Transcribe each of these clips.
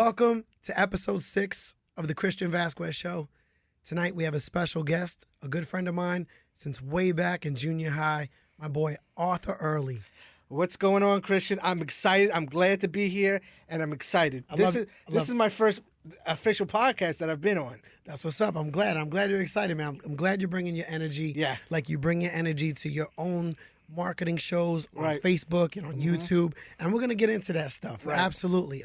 Welcome to episode 6 of the Kristian Vasquez Show. Tonight we have a special guest, a good friend of mine since way back in junior high, my boy Arthur Early. What's going on, Kristian? I'm excited. I'm glad to be here, and I'm excited. This is my first official podcast that I've been on. That's what's up. I'm glad. I'm glad you're excited, man. I'm glad you're bringing your energy. Yeah. Like you bring your energy to your own marketing shows on Right. Facebook and on YouTube, and we're gonna get into that stuff. Right. Absolutely.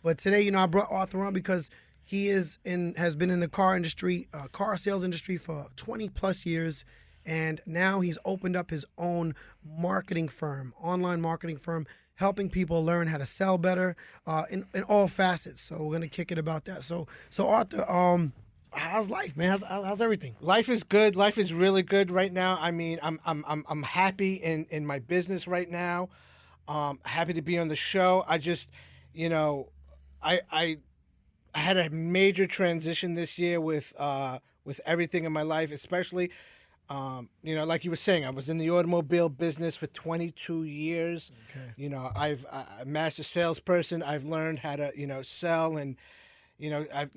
But today, I brought Arthur on because he has been in the car industry, car sales industry for 20 plus years, and now he's opened up his own marketing firm, online marketing firm, helping people learn how to sell better in all facets. So we're gonna kick it about that. So Arthur, how's life, man? How's everything? Life is good. Life is really good right now. I mean, I'm happy in my business right now. Happy to be on the show. I just, I had a major transition this year with everything in my life, especially. Like you were saying, I was in the automobile business for 22 years. Okay. I'm a master salesperson. I've learned how to, sell, and,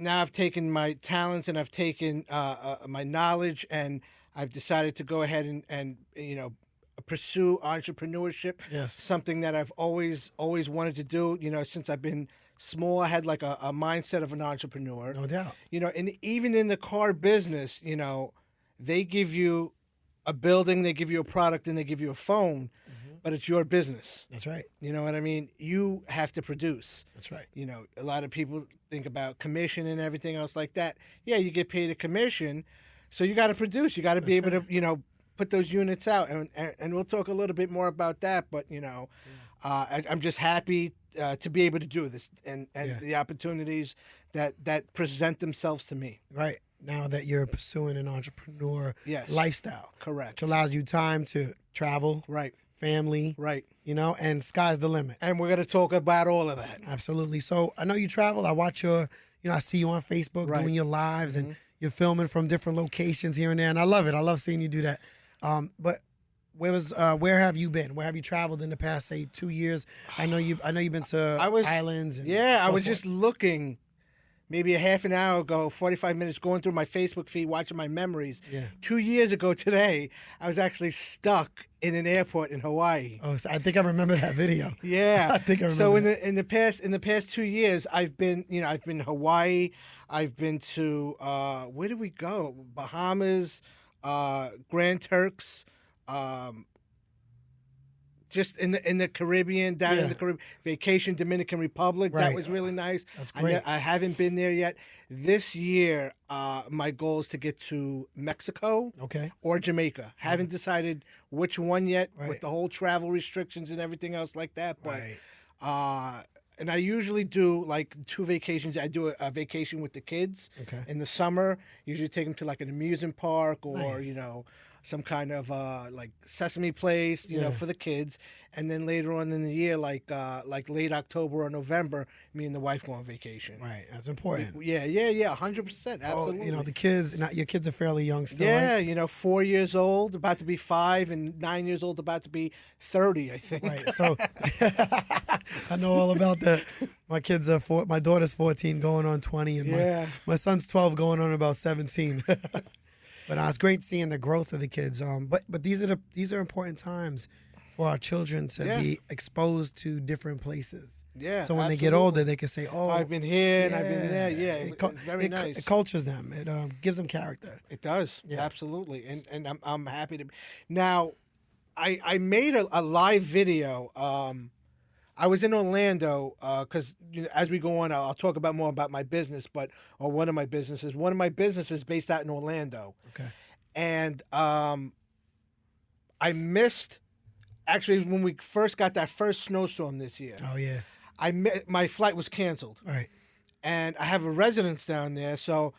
I've taken my talents and I've taken my knowledge, and I've decided to go ahead and pursue entrepreneurship. Yes. Something that I've always wanted to do. Since I've been small, I had like a mindset of an entrepreneur. No doubt. And even in the car business, they give you a building, they give you a product, and they give you a phone, but it's your business. That's right. You know what I mean? You have to produce. That's right. A lot of people think about commission and everything else like that. Yeah, you get paid a commission, so you got to produce. You got to be able to, put those units out, and we'll talk a little bit more about that. But I'm just happy to be able to do this, and the opportunities that present themselves to me. Right. Now that you're pursuing an entrepreneur Yes. lifestyle. Correct. Which allows you time to travel, Right. family, Right. And sky's the limit. And we're going to talk about all of that. Absolutely. So I know you travel. I watch I see you on Facebook Right. doing your lives and you're filming from different locations here and there. And I love it. I love seeing you do that. But where have you been? Where have you traveled in the past, say, 2 years? I know you've been to islands. And I was forth. just looking maybe a half an hour ago, 45 minutes, going through my Facebook feed, watching my memories. Yeah. 2 years ago today, I was actually stuck in an airport in Hawaii. Oh, so I think I remember that video. Yeah. I think I remember. So that. in the past 2 years, I've been Hawaii. I've been to where did we go? Bahamas, Grand Turks, just in the Caribbean, down in the Caribbean, vacation, Dominican Republic. Right. That was really nice. That's great. I haven't been there yet. This year, my goal is to get to Mexico Okay. or Jamaica. Haven't decided which one yet Right. with the whole travel restrictions and everything else like that. But Right. and I usually do like 2 vacations. I do a vacation with the kids Okay. in the summer. Usually take them to like an amusement park or Nice. some kind of like Sesame Place, for the kids. And then later on in the year, like late October or November, me and the wife go on vacation. Right. That's important. Yeah, 100%, absolutely. The kids. Your kids are fairly young still. Yeah, Right? 4 years old, about to be 5, and 9 years old, about to be 30, I think. Right. So I know all about that. My kids are my daughter's 14 going on 20 and my son's 12 going on about 17. But it's great seeing the growth of the kids. But these are important times for our children to be exposed to different places. Yeah. So when they get older, they can say, "Oh, I've been here and I've been there." Yeah, it's very nice. It cultures them. It gives them character. It does. Yeah. Absolutely. And I'm happy to. Now, I made a live video. I was in Orlando because as we go on, I'll talk about more about my business, or one of my businesses. One of my businesses based out in Orlando. Okay. And I missed, actually, when we first got that first snowstorm this year. Oh yeah. My flight was canceled. Right. And I have a residence down there, so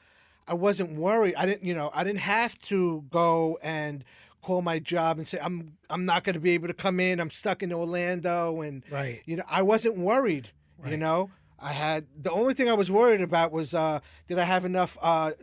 I wasn't worried. I didn't have to go and call my job and say I'm not going to be able to come in. I'm stuck in Orlando, and Right. I wasn't worried. Right. I had the only thing I was worried about was did I have enough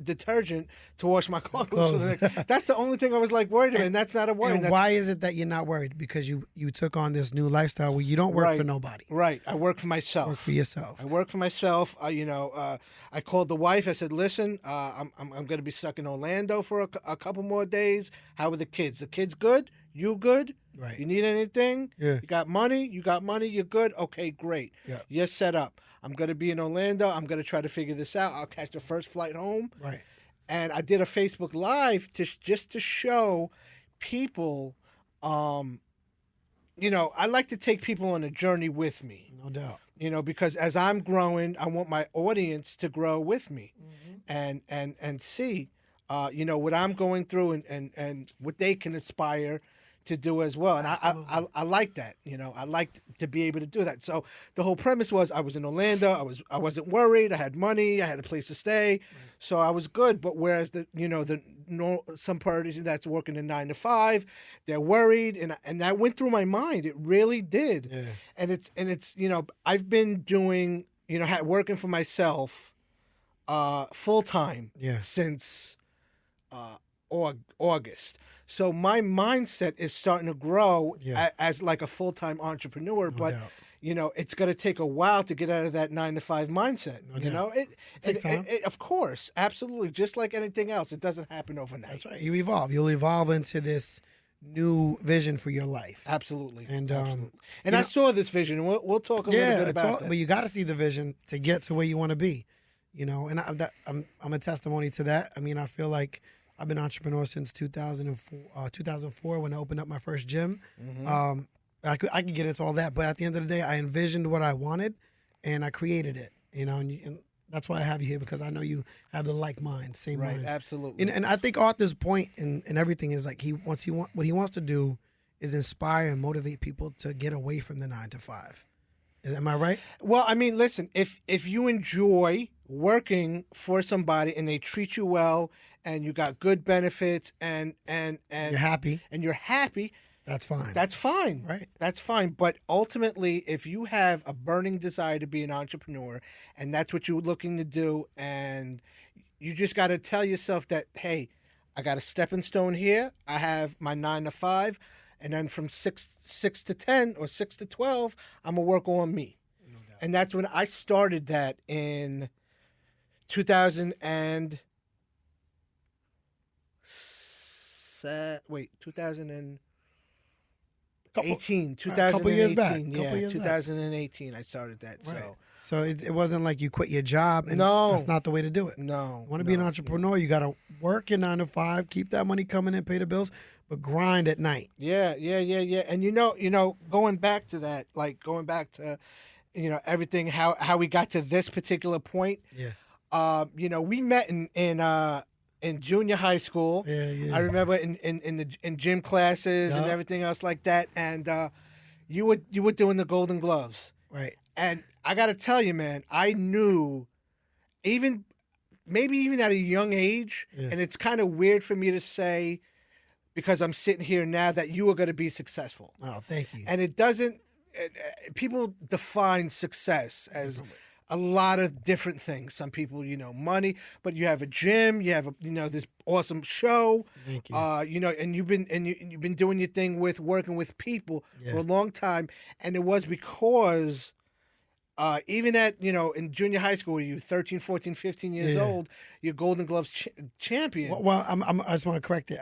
detergent to wash my clothes for the next. That's the only thing I was like worried about, and that's not a worry. And why is it that you're not worried? Because you took on this new lifestyle where you don't work for nobody. Right. I work for myself. Work for yourself. I work for myself. I called the wife. I said, "Listen, I'm going to be stuck in Orlando for a couple more days. How are the kids? The kids good? You good? Right. You need anything? Yeah. You got money? You got money? You're good? Okay, great. Yeah. You're set up. I'm going to be in Orlando. I'm going to try to figure this out. I'll catch the first flight home." Right. And I did a Facebook Live just to show people, I like to take people on a journey with me. No doubt. Because as I'm growing, I want my audience to grow with me, and see, what I'm going through and what they can aspire to do as well. And I like that. I like to be able to do that. So the whole premise was I was in Orlando. I wasn't worried. I had money. I had a place to stay. Right. So I was good. But whereas some parties that's working a 9 to 5, they're worried, and that went through my mind. It really did. Yeah. And it's I've been doing working for myself full time since August. So my mindset is starting to grow as like a full-time entrepreneur, but it's going to take a while to get out of that 9 to 5 mindset. It takes time. Of course, absolutely. Just like anything else, it doesn't happen overnight. That's right. You evolve. You'll evolve into this new vision for your life. Absolutely. And I saw this vision. And we'll talk a little bit about that. But you got to see the vision to get to where you want to be. And I'm a testimony to that. I mean, I feel like I've been an entrepreneur since 2004 when I opened up my first gym. Mm-hmm. I could get into all that, but at the end of the day, I envisioned what I wanted, and I created it. And that's why I have you here, because I know you have the like mind, same mind. Right, absolutely. And I think Arthur's point in everything is like what he wants to do is inspire and motivate people to get away from the 9 to 5. Am I right? Well, I mean, listen, if you enjoy working for somebody and they treat you well, and you got good benefits, and you're happy, that's fine. That's fine, right? That's fine. But ultimately, if you have a burning desire to be an entrepreneur, and that's what you're looking to do, and you just got to tell yourself that, hey, I got a stepping stone here. I have my 9 to 5, and then from 6 to 10 or 6 to 12, I'm gonna work on me. No doubt. And that's when I started that in 2018. 2018. I started that. Right. So it wasn't like you quit your job. And no, that's not the way to do it. No, you want to be an entrepreneur, you got to work your 9 to 5, keep that money coming in, pay the bills, but grind at night. Yeah. And going back to that, like going back to, everything, how we got to this particular point. Yeah. We met in junior high school. Yeah. I remember in gym classes and everything else like that. And you were doing the Golden Gloves. Right. And I got to tell you, man, I knew maybe even at a young age, and it's kind of weird for me to say because I'm sitting here now, that you are going to be successful. Oh, thank you. And it doesn't, people define success as a lot of different things. Some people, money, but you have a gym, you have this awesome show. Thank you. And you've been doing your thing with working with people for a long time, and it was because even at in junior high school, you 13, 14, 15 years old, you're Golden Gloves champion. Well, I just want to correct it.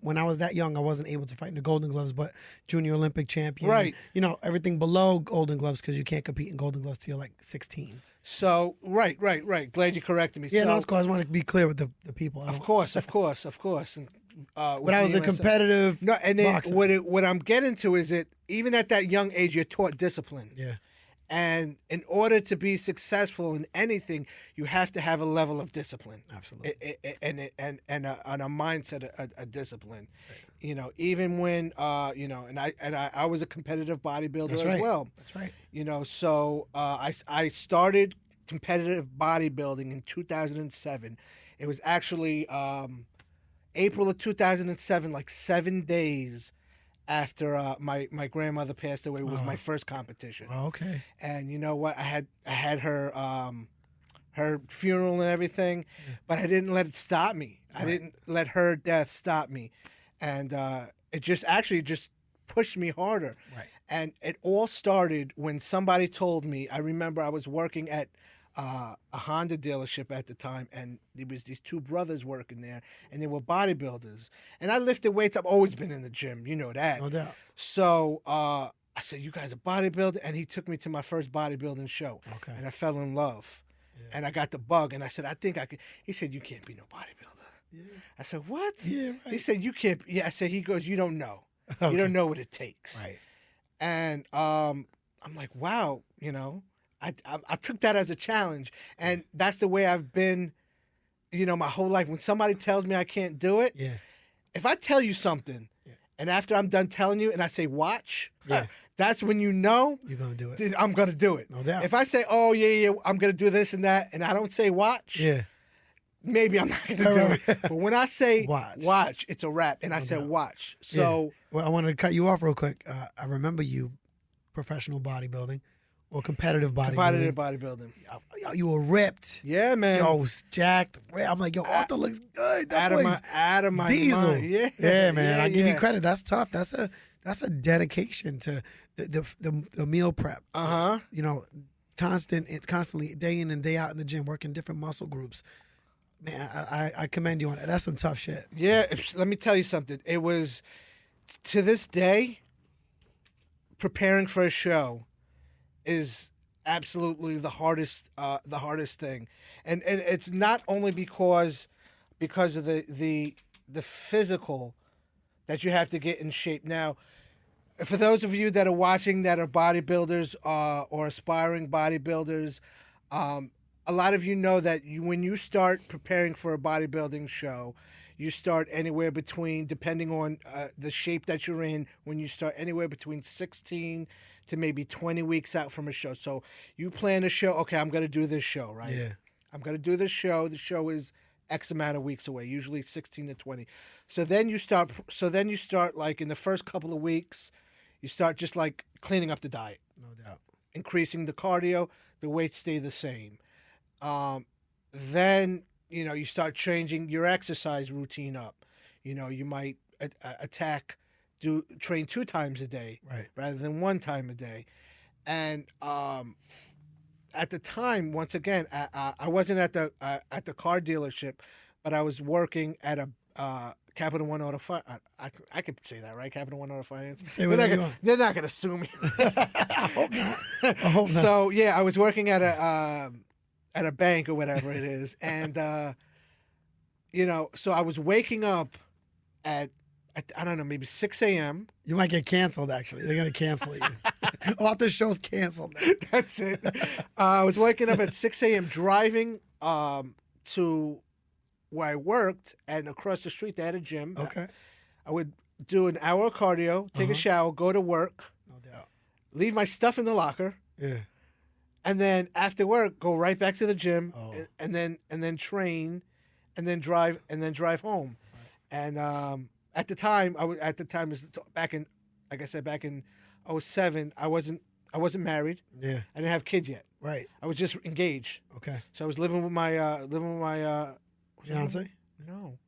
When I was that young, I wasn't able to fight in the Golden Gloves, but junior Olympic champion. Right. Everything below Golden Gloves, because you can't compete in Golden Gloves till you're like 16. So right. Glad you corrected me. Yeah, so, no, of course. I want to be clear with the people. Of course. And, but I was a competitive boxer. What I'm getting to is that even at that young age, you're taught discipline. Yeah. And in order to be successful in anything, you have to have a level of discipline. Absolutely. And a mindset, a discipline. Right. Even when and I was a competitive bodybuilder as well. That's right. So I started competitive bodybuilding in 2007. It was actually April of 2007, like 7 days after my grandmother passed away. It was my first competition. Oh, okay. And you know what? I had her her funeral and everything, but I didn't let it stop me. I didn't let her death stop me, and it just pushed me harder. Right. And it all started when somebody told me. I remember I was working at a Honda dealership at the time, and there was these two brothers working there, and they were bodybuilders. And I lifted weights. I've always been in the gym, you know that. No doubt. So I said, "You guys are bodybuilding," and he took me to my first bodybuilding show. Okay. And I fell in love, and I got the bug, and I said, "I think I could." He said, "You can't be no bodybuilder." Yeah. I said, "What?" Yeah. Right. He said, "You can't." Yeah. I said, "He goes, you don't know. You don't know what it takes." Right. And I'm like, wow, you know, I took that as a challenge, and that's the way I've been, you know, my whole life. When somebody tells me I can't do it, Yeah. if I tell you something, and after I'm done telling you, and I say watch, that's when you know You're gonna do it. I'm gonna do it. No doubt. If I say, oh yeah, I'm gonna do this and that, and I don't say watch, Yeah. maybe I'm not gonna do it. But when I say watch, it's a wrap, and I said watch. So well, I wanted to cut you off real quick. I remember you, professional bodybuilding or competitive bodybuilding. competitive bodybuilding. Yo, you were ripped. Yeah, man. Yo, was jacked. I'm like, yo, Arthur looks good. That Out of my diesel. mind. Yeah, Yeah, man. I give you yeah. credit. That's tough. That's a dedication to the meal prep. You know, constantly day in and day out in the gym, working different muscle groups. Man, I commend you on it. That's some tough shit. Yeah, let me tell you something. It was, to this day, preparing for a show is absolutely the hardest thing, and it's not only because of the physical that you have to get in shape. Now, for those of you that are watching that are bodybuilders or aspiring bodybuilders, a lot of you know that when you start preparing for a bodybuilding show, you start anywhere between, depending on the shape that you're in, when you start anywhere between 16 to maybe 20 weeks out from a show. So you plan a show, okay, I'm going to do this show, right? Yeah. I'm going to do this show. The show is X amount of weeks away, usually 16 to 20. So then you start like in the first couple of weeks, you start just like cleaning up the diet. No doubt. Increasing the cardio, the weights stay the same. Then, you know, you start changing your exercise routine up. You know, you might train 2 times a day, right, rather than 1 time a day. And at the time, once again, I wasn't at the car dealership, but I was working at a Capital One Auto Finance. I could say that, right? Capital One Auto Finance. Say whatever you want. They're not going to sue me. I hope not. I hope not. So yeah, I was working at a bank or whatever it is, and you know, so I was waking up at I don't know, maybe 6 a.m. You might get canceled, actually. They're going to cancel you. All the show's canceled. That's it. I was waking up at 6 a.m. driving to where I worked, and across the street they had a gym. Okay. I would do an hour of cardio, take a shower, go to work, No doubt. leave my stuff in the locker, Yeah. and then after work go right back to the gym, Oh. and then train, and then drive home. Right. And at the time, back in, like I said, back in 2007, I wasn't married. Yeah. I didn't have kids yet. Right. I was just engaged. Okay. So I was living with my Fiance? No.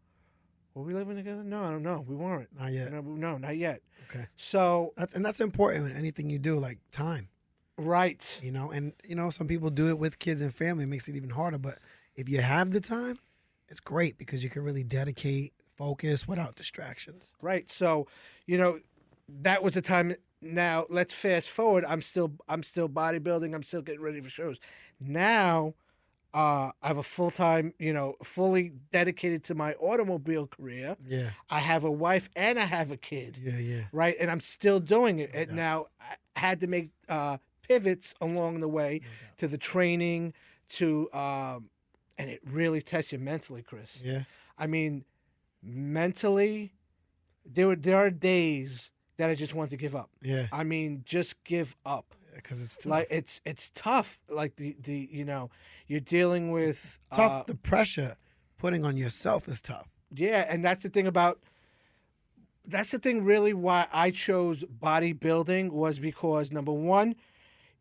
Were we living together? No, I don't know. We weren't. Not yet. No, not yet. Okay. So That's important in anything you do, like time. right. You know, and you know, some people do it with kids and family. It makes it even harder. But if you have the time, it's great because you can really dedicate, focus without distractions. Right. So, you know, that was the time. Now let's fast forward. I'm still bodybuilding. I'm still getting ready for shows. Now, I have a full-time, you know, fully dedicated to my automobile career. Yeah. I have a wife and I have a kid. Yeah. Yeah. Right. And I'm still doing it. And Yeah. now I had to make pivots along the way to the training, to and it really tests you mentally, Chris. Yeah. I mean, mentally, there are days that I just want to give up. Yeah. I mean, just give up. Because it's tough. Like it's tough. Like the you know, you're dealing with tough. The pressure putting on yourself is tough. Yeah, and that's the thing about that's the thing. Really, why I chose bodybuilding was because number one,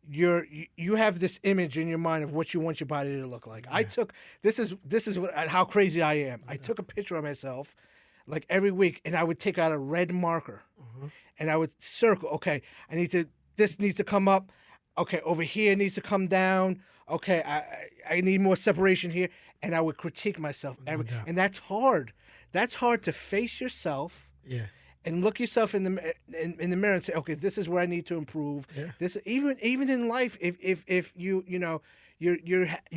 you have this image in your mind of what you want your body to look like. I took this is how crazy I am. I took a picture of myself, like every week, and I would take out a red marker, and I would circle. Okay, this needs to come up. Okay, over here needs to come down. Okay, I need more separation here, and I would critique myself. And that's hard. That's hard to face yourself. Yeah. And look yourself in the mirror and say, okay, this is where I need to improve. Yeah. This even in life, if you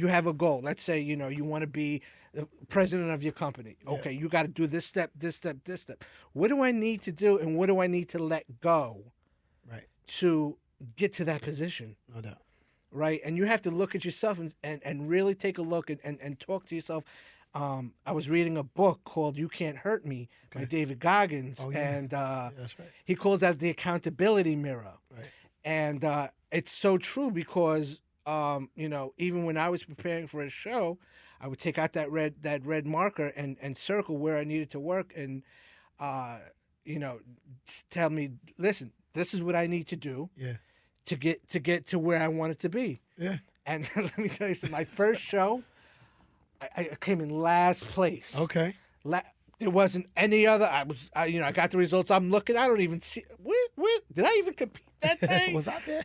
have a goal. Let's say you want to be the president of your company. Okay, you got to do this step, this step, this step. What do I need to do, and what do I need to let go, Right. to get to that position? No doubt. Right, and you have to look at yourself and really take a look and talk to yourself. I was reading a book called "You Can't Hurt Me" by David Goggins, and that's right. he calls that the accountability mirror. Right. And it's so true because even when I was preparing for a show, I would take out that red marker and circle where I needed to work, and tell me, listen, this is what I need to do. Yeah. To get to where I wanted to be. Yeah. And let me tell you something. My first show, I came in last place. Okay. There wasn't any other. I got the results. I'm looking. I don't even see. Where did I even compete that day? Was I there?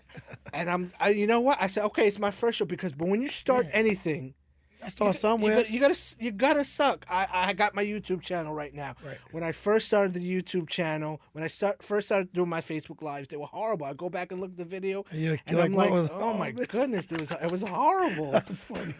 And you know what? I said, okay, it's my first show but when you start anything, I start somewhere. You gotta suck. I got my YouTube channel right now. Right. When I first started the YouTube channel, when I first started doing my Facebook lives, they were horrible. I go back and look at the video, and I'm like, oh my goodness, it was horrible. That's funny.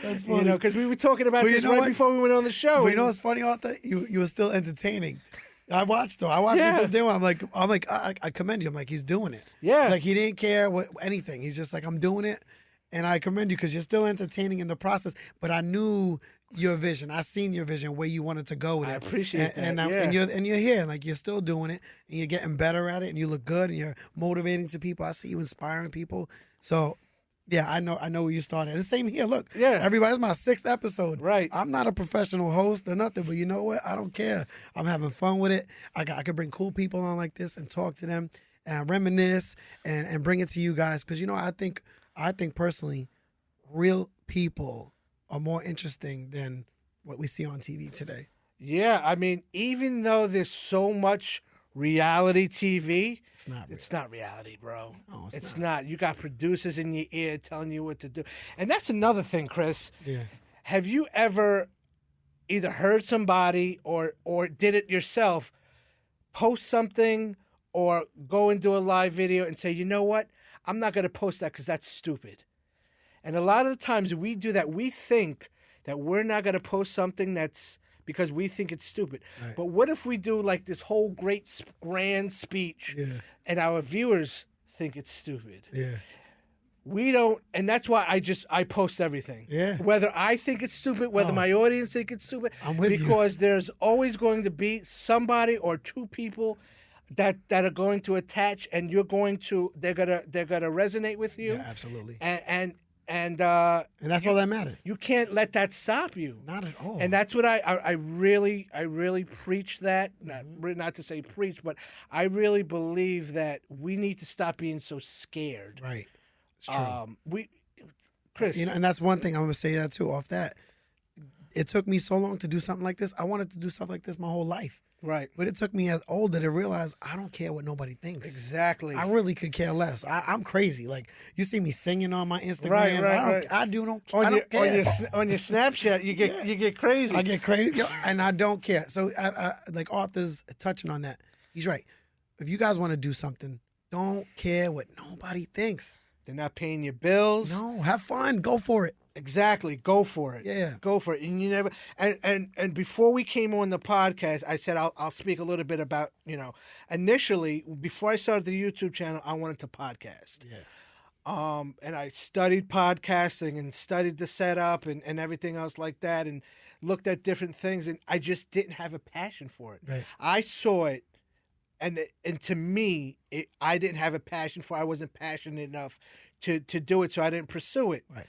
That's funny. Because we were talking about this before we went on the show. But you know what's funny, Arthur? You were still entertaining. I watched him from day one. I'm like, I commend you. I'm like, he's doing it. Yeah. Like he didn't care anything. He's just like, I'm doing it. And I commend you because you're still entertaining in the process. But I knew your vision. I seen your vision, where you wanted to go with it. I appreciate that. And you're here, like you're still doing it, and you're getting better at it, and you look good, and you're motivating to people. I see you inspiring people. So, yeah, I know where you started. And the same here. Look, everybody's my 6th episode. Right. I'm not a professional host or nothing, but you know what? I don't care. I'm having fun with it. I could bring cool people on like this and talk to them and reminisce and bring it to you guys because I think personally, real people are more interesting than what we see on TV today. Yeah, I mean, even though there's so much reality TV, it's not reality, bro. No, it's not. You got producers in your ear telling you what to do. And that's another thing, Chris. Yeah. Have you ever either heard somebody or did it yourself, post something or go and do a live video and say, you know what? I'm not going to post that because that's stupid. And a lot of the times we do that. We think that we're not going to post something that's because we think it's stupid. Right. But what if we do like this whole great grand speech and our viewers think it's stupid? Yeah. We don't, and that's why I post everything. Yeah. Whether I think it's stupid, whether my audience think it's stupid. I'm with you. Because there's always going to be somebody or two people that are going to attach, and they're gonna resonate with you. Yeah, absolutely. And that's all that matters. You can't let that stop you. Not at all. And that's what I really preach that. Not to say preach, but I really believe that we need to stop being so scared. Right. It's true. Chris, and that's one thing I'm gonna say that too. Off that, it took me so long to do something like this. I wanted to do stuff like this my whole life. Right. But it took me as older to realize I don't care what nobody thinks. Exactly. I really could care less. I'm crazy. Like, you see me singing on my Instagram. Right. I don't care. On your Snapchat, you get crazy. I get crazy, and I don't care. So, I like Arthur's touching on that. He's right. If you guys want to do something, don't care what nobody thinks. They're not paying your bills. No, have fun. Go for it. Exactly. Go for it. Yeah. Go for it. And you never and before we came on the podcast, I said I'll speak a little bit about, initially before I started the YouTube channel, I wanted to podcast. Yeah. And I studied podcasting and studied the setup and everything else like that and looked at different things, and I just didn't have a passion for it. Right. I saw it and to me, I didn't have a passion for it. I wasn't passionate enough to do it, so I didn't pursue it. Right.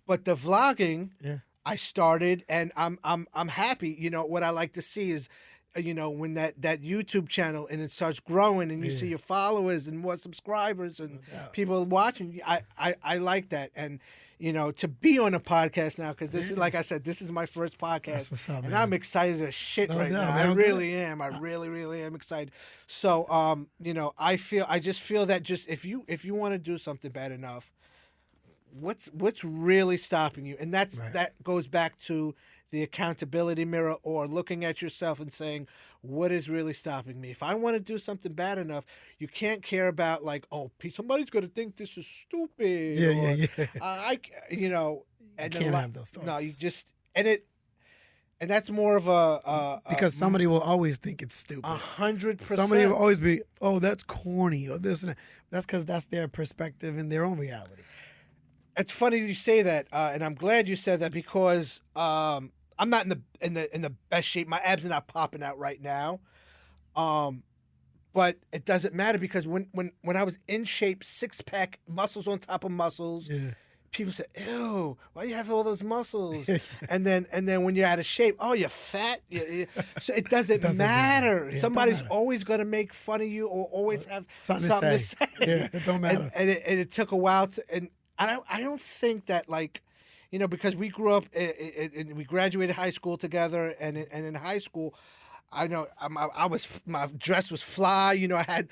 But the vlogging, yeah, I started, and I'm happy. What I like to see is when that YouTube channel and it starts growing and you see your followers and more subscribers and people watching, I like that. And to be on a podcast now, because this is, like I said, this is my first podcast. That's what's up, and man. I'm excited as shit right now. Man, I really am. I really, really am excited. So, I just feel that just if you want to do something bad enough, what's really stopping you? And that goes back to the accountability mirror, or looking at yourself and saying, what is really stopping me? If I want to do something bad enough, you can't care about like, oh, somebody's going to think this is stupid. And can't have those thoughts. No, you just, and that's more of because somebody will always think it's stupid. 100%. Somebody will always be, oh, that's corny, or this and that. That's because that's their perspective and their own reality. It's funny you say that, and I'm glad you said that, because I'm not in the best shape. My abs are not popping out right now, but it doesn't matter, because when I was in shape, 6-pack, muscles on top of muscles, people say, "Ew, why do you have all those muscles?" and then when you're out of shape, oh, you're fat. So it doesn't matter. Somebody's always going to make fun of you, or always have something to say. Yeah, it don't matter. And it took a while and I don't think that, like, because we grew up and we graduated high school together, and in high school, I know my dress was fly. I had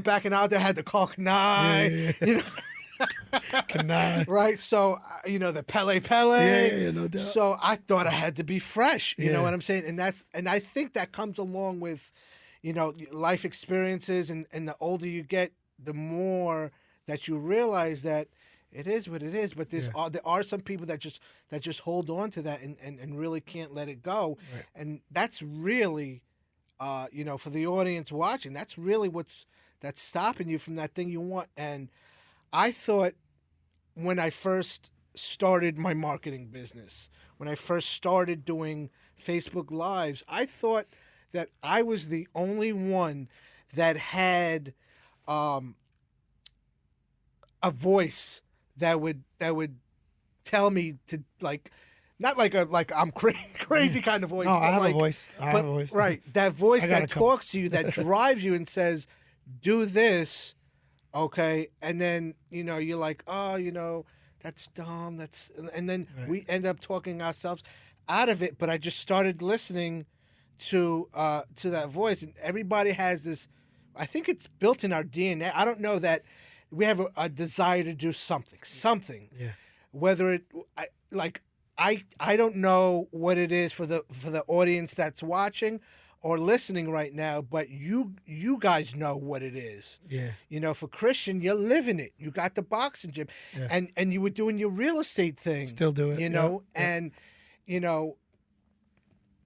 back in out there I had the call Kanai. Kanai. Right. So the Pele. Yeah, no doubt. So I thought I had to be fresh. You know what I'm saying? And I think that comes along with life experiences, and the older you get, the more that you realize that it is what it is, but there are some people that just hold on to that and really can't let it go. Right. And that's really, for the audience watching, that's really that's stopping you from that thing you want. And I thought, when I first started my marketing business, when I first started doing Facebook Lives, I thought that I was the only one that had a voice that would tell me to, like, not like I'm crazy kind of voice. No, I have like, a voice. I have a voice. Right, that voice that talks to you, that drives you and says, "Do this," okay, and then you're like, "Oh, that's dumb." And then we end up talking ourselves out of it. But I just started listening to that voice, and everybody has this. I think it's built in our DNA. I don't know that. We have a desire to do something. Yeah. Whether I don't know what it is for the audience that's watching or listening right now, but you guys know what it is. Yeah. For Kristian, you're living it. You got the boxing gym, and you were doing your real estate thing. Still do it. And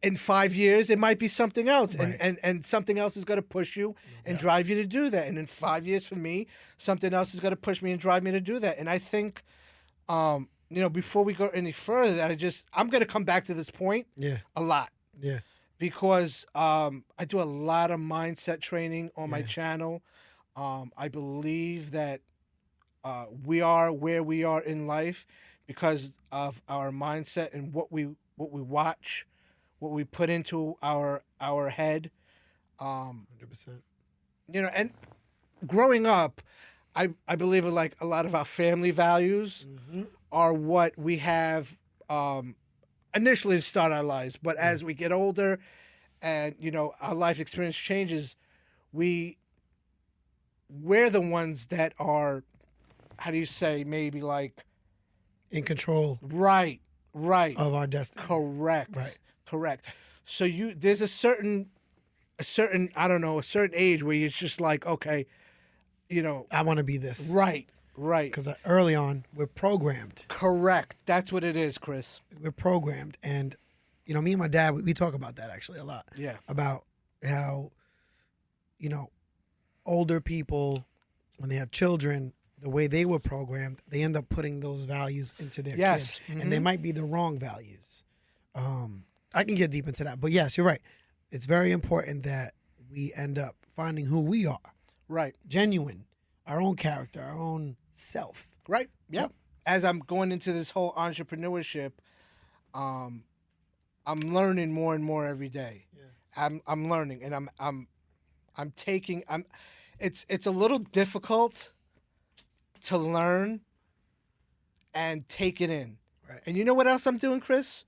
in 5 years, it might be something else, and something else is going to push you and drive you to do that. And in 5 years, for me, something else is going to push me and drive me to do that. And I think, before we go any further, that I'm going to come back to this point a lot. Yeah. Because I do a lot of mindset training on my channel. I believe that we are where we are in life because of our mindset and what we watch, what we put into our head. 100%. And growing up, I believe like a lot of our family values are what we have initially to start our lives. But as we get older and, our life experience changes, we're the ones that are, how do you say, maybe like... in control. Right. Of our destiny. Correct. Right. Correct. So there's a certain I don't know, a certain age where it's just like, okay, I want to be this. Right. Because early on, we're programmed. Correct. That's what it is, Chris. We're programmed, and me and my dad, we talk about that actually a lot. Yeah. About how, older people, when they have children, the way they were programmed, they end up putting those values into their kids, and they might be the wrong values. I can get deep into that, but yes, you're right. It's very important that we end up finding who we are. Right. Genuine, our own character, our own self. Right. Yep. As I'm going into this whole entrepreneurship, I'm learning more and more every day. Yeah. I'm learning, and I'm taking. It's a little difficult to learn and take it in. Right. And you know what else I'm doing, Chris?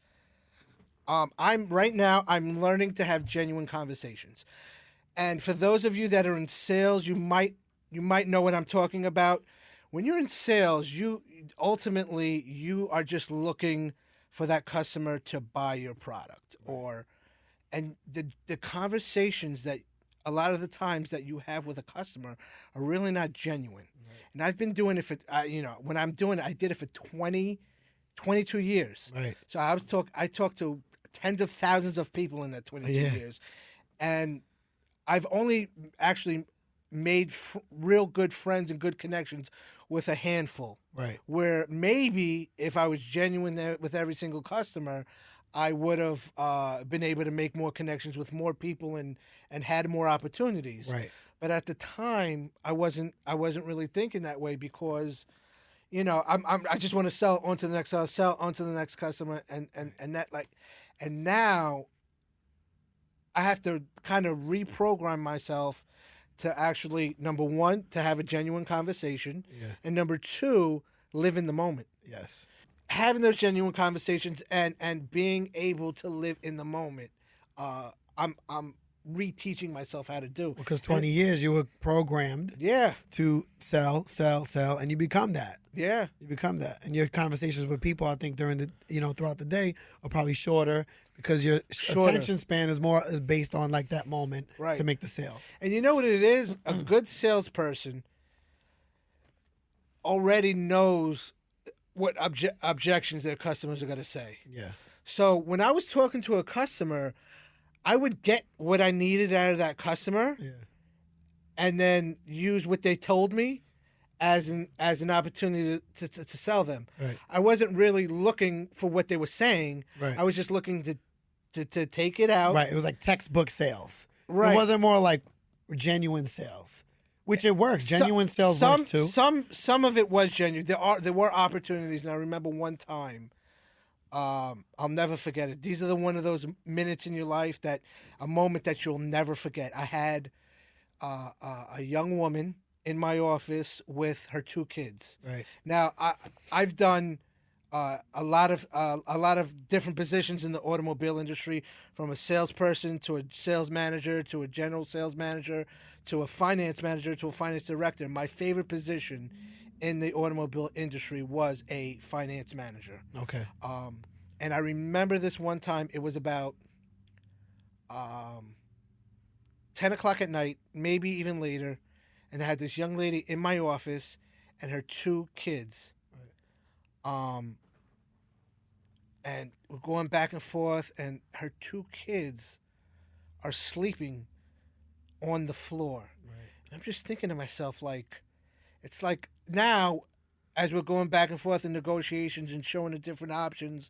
I'm learning to have genuine conversations. And for those of you that are in sales, you might know what I'm talking about. When you're in sales, you are just looking for that customer to buy your product, and the conversations that a lot of the times that you have with a customer are really not genuine. Right. And I've been doing it for when I'm doing it, I did it for 22 years. Right. So I talked to tens of thousands of people in that 22 years, and I've only actually made real good friends and good connections with a handful. Right. Where maybe if I was genuine there with every single customer, I would have been able to make more connections with more people and had more opportunities. Right. But at the time, I wasn't really thinking that way because, I just want to sell on to the next sell on to the next customer and that and now I have to kind of reprogram myself to actually, number one, to have a genuine conversation, and number two, live in the moment. Yes. Having those genuine conversations and being able to live in the moment, I'm reteaching myself how to do. Because 20 years you were programmed to sell, and you become that. Yeah. You become that. And your conversations with people, I think, during the throughout the day are probably shorter because your attention span is based on like that moment to make the sale. And you know what it is? A good salesperson already knows what objections their customers are going to say. Yeah. So when I was talking to a customer, I would get what I needed out of that customer, and then use what they told me as an opportunity to sell them. Right. I wasn't really looking for what they were saying. Right. I was just looking to take it out. Right. It was like textbook sales. Right. It wasn't more like genuine sales, which it works. Genuine sales works too. Some of it was genuine. There were opportunities, and I remember one time. I'll never forget it. These are one of those minutes in your life a moment that you'll never forget. I had a young woman in my office with her 2 kids. Right. Now I've done a lot of different positions in the automobile industry, from a salesperson to a sales manager to a general sales manager to a finance manager to a finance director. My favorite position in the automobile industry was a finance manager. Okay. And I remember this one time, it was about 10 o'clock at night, maybe even later, and I had this young lady in my office and her 2 kids. Right. And we're going back and forth, and her 2 kids are sleeping on the floor. Right. And I'm just thinking to myself, it's like now, as we're going back and forth in negotiations and showing the different options,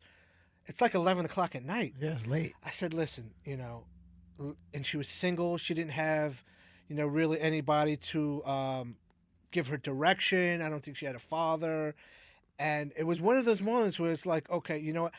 it's like 11 o'clock at night. Yeah, it's late. I said, listen, and she was single. She didn't have, really anybody to give her direction. I don't think she had a father. And it was one of those moments where it's like, okay, you know what?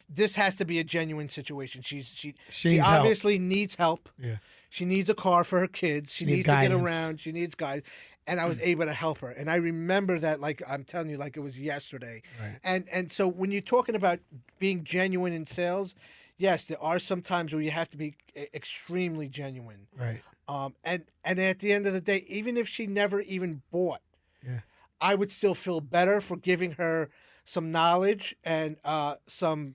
This has to be a genuine situation. She obviously needs help. Yeah. She needs a car for her kids. She needs guidance. to get around. She needs guidance. And I was able to help her. And I remember that, like I'm telling you, like it was yesterday. Right. And so when you're talking about being genuine in sales, yes, there are some times where you have to be extremely genuine. Right. And at the end of the day, even if she never even bought, yeah, I would still feel better for giving her some knowledge and some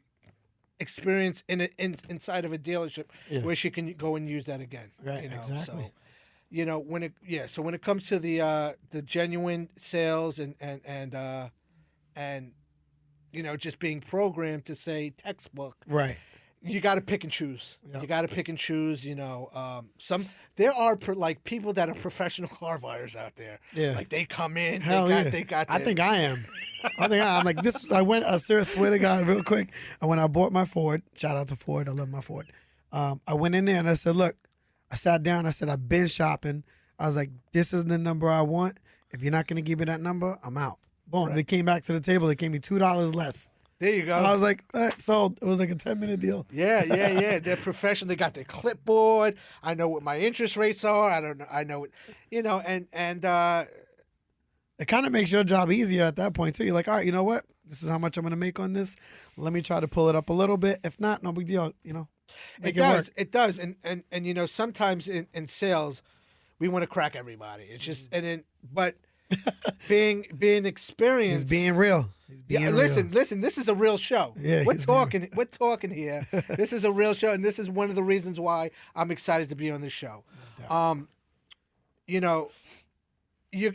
experience inside of a dealership where she can go and use that again. Right. Exactly. So, when it comes to the genuine sales and just being programmed to say textbook, right, you got to pick and choose. Yep. You got to pick and choose. There are people that are professional car buyers out there. Yeah, like they come in. They got. I think I am. I'm like this. I swear to God, real quick. When I bought my Ford, shout out to Ford. I love my Ford. I went in there and I said, look. I sat down. I said, I've been shopping. I was like, this is the number I want. If you're not going to give me that number, I'm out. Boom. Right. They came back to the table. They gave me $2 less. There you go. I was like, sold. It was like a 10-minute deal. Yeah. They're professional. They got their clipboard. I know what my interest rates are. I don't know. I know what, and It kind of makes your job easier at that point too. You're like, all right, you know what? This is how much I'm going to make on this. Let me try to pull it up a little bit. If not, no big deal. Make it work. It does. And sometimes in sales, we want to crack everybody. It's just but being experienced. He's being real. He's being real. Listen. This is a real show. Yeah, we're talking here. This is a real show, and this is one of the reasons why I'm excited to be on this show. You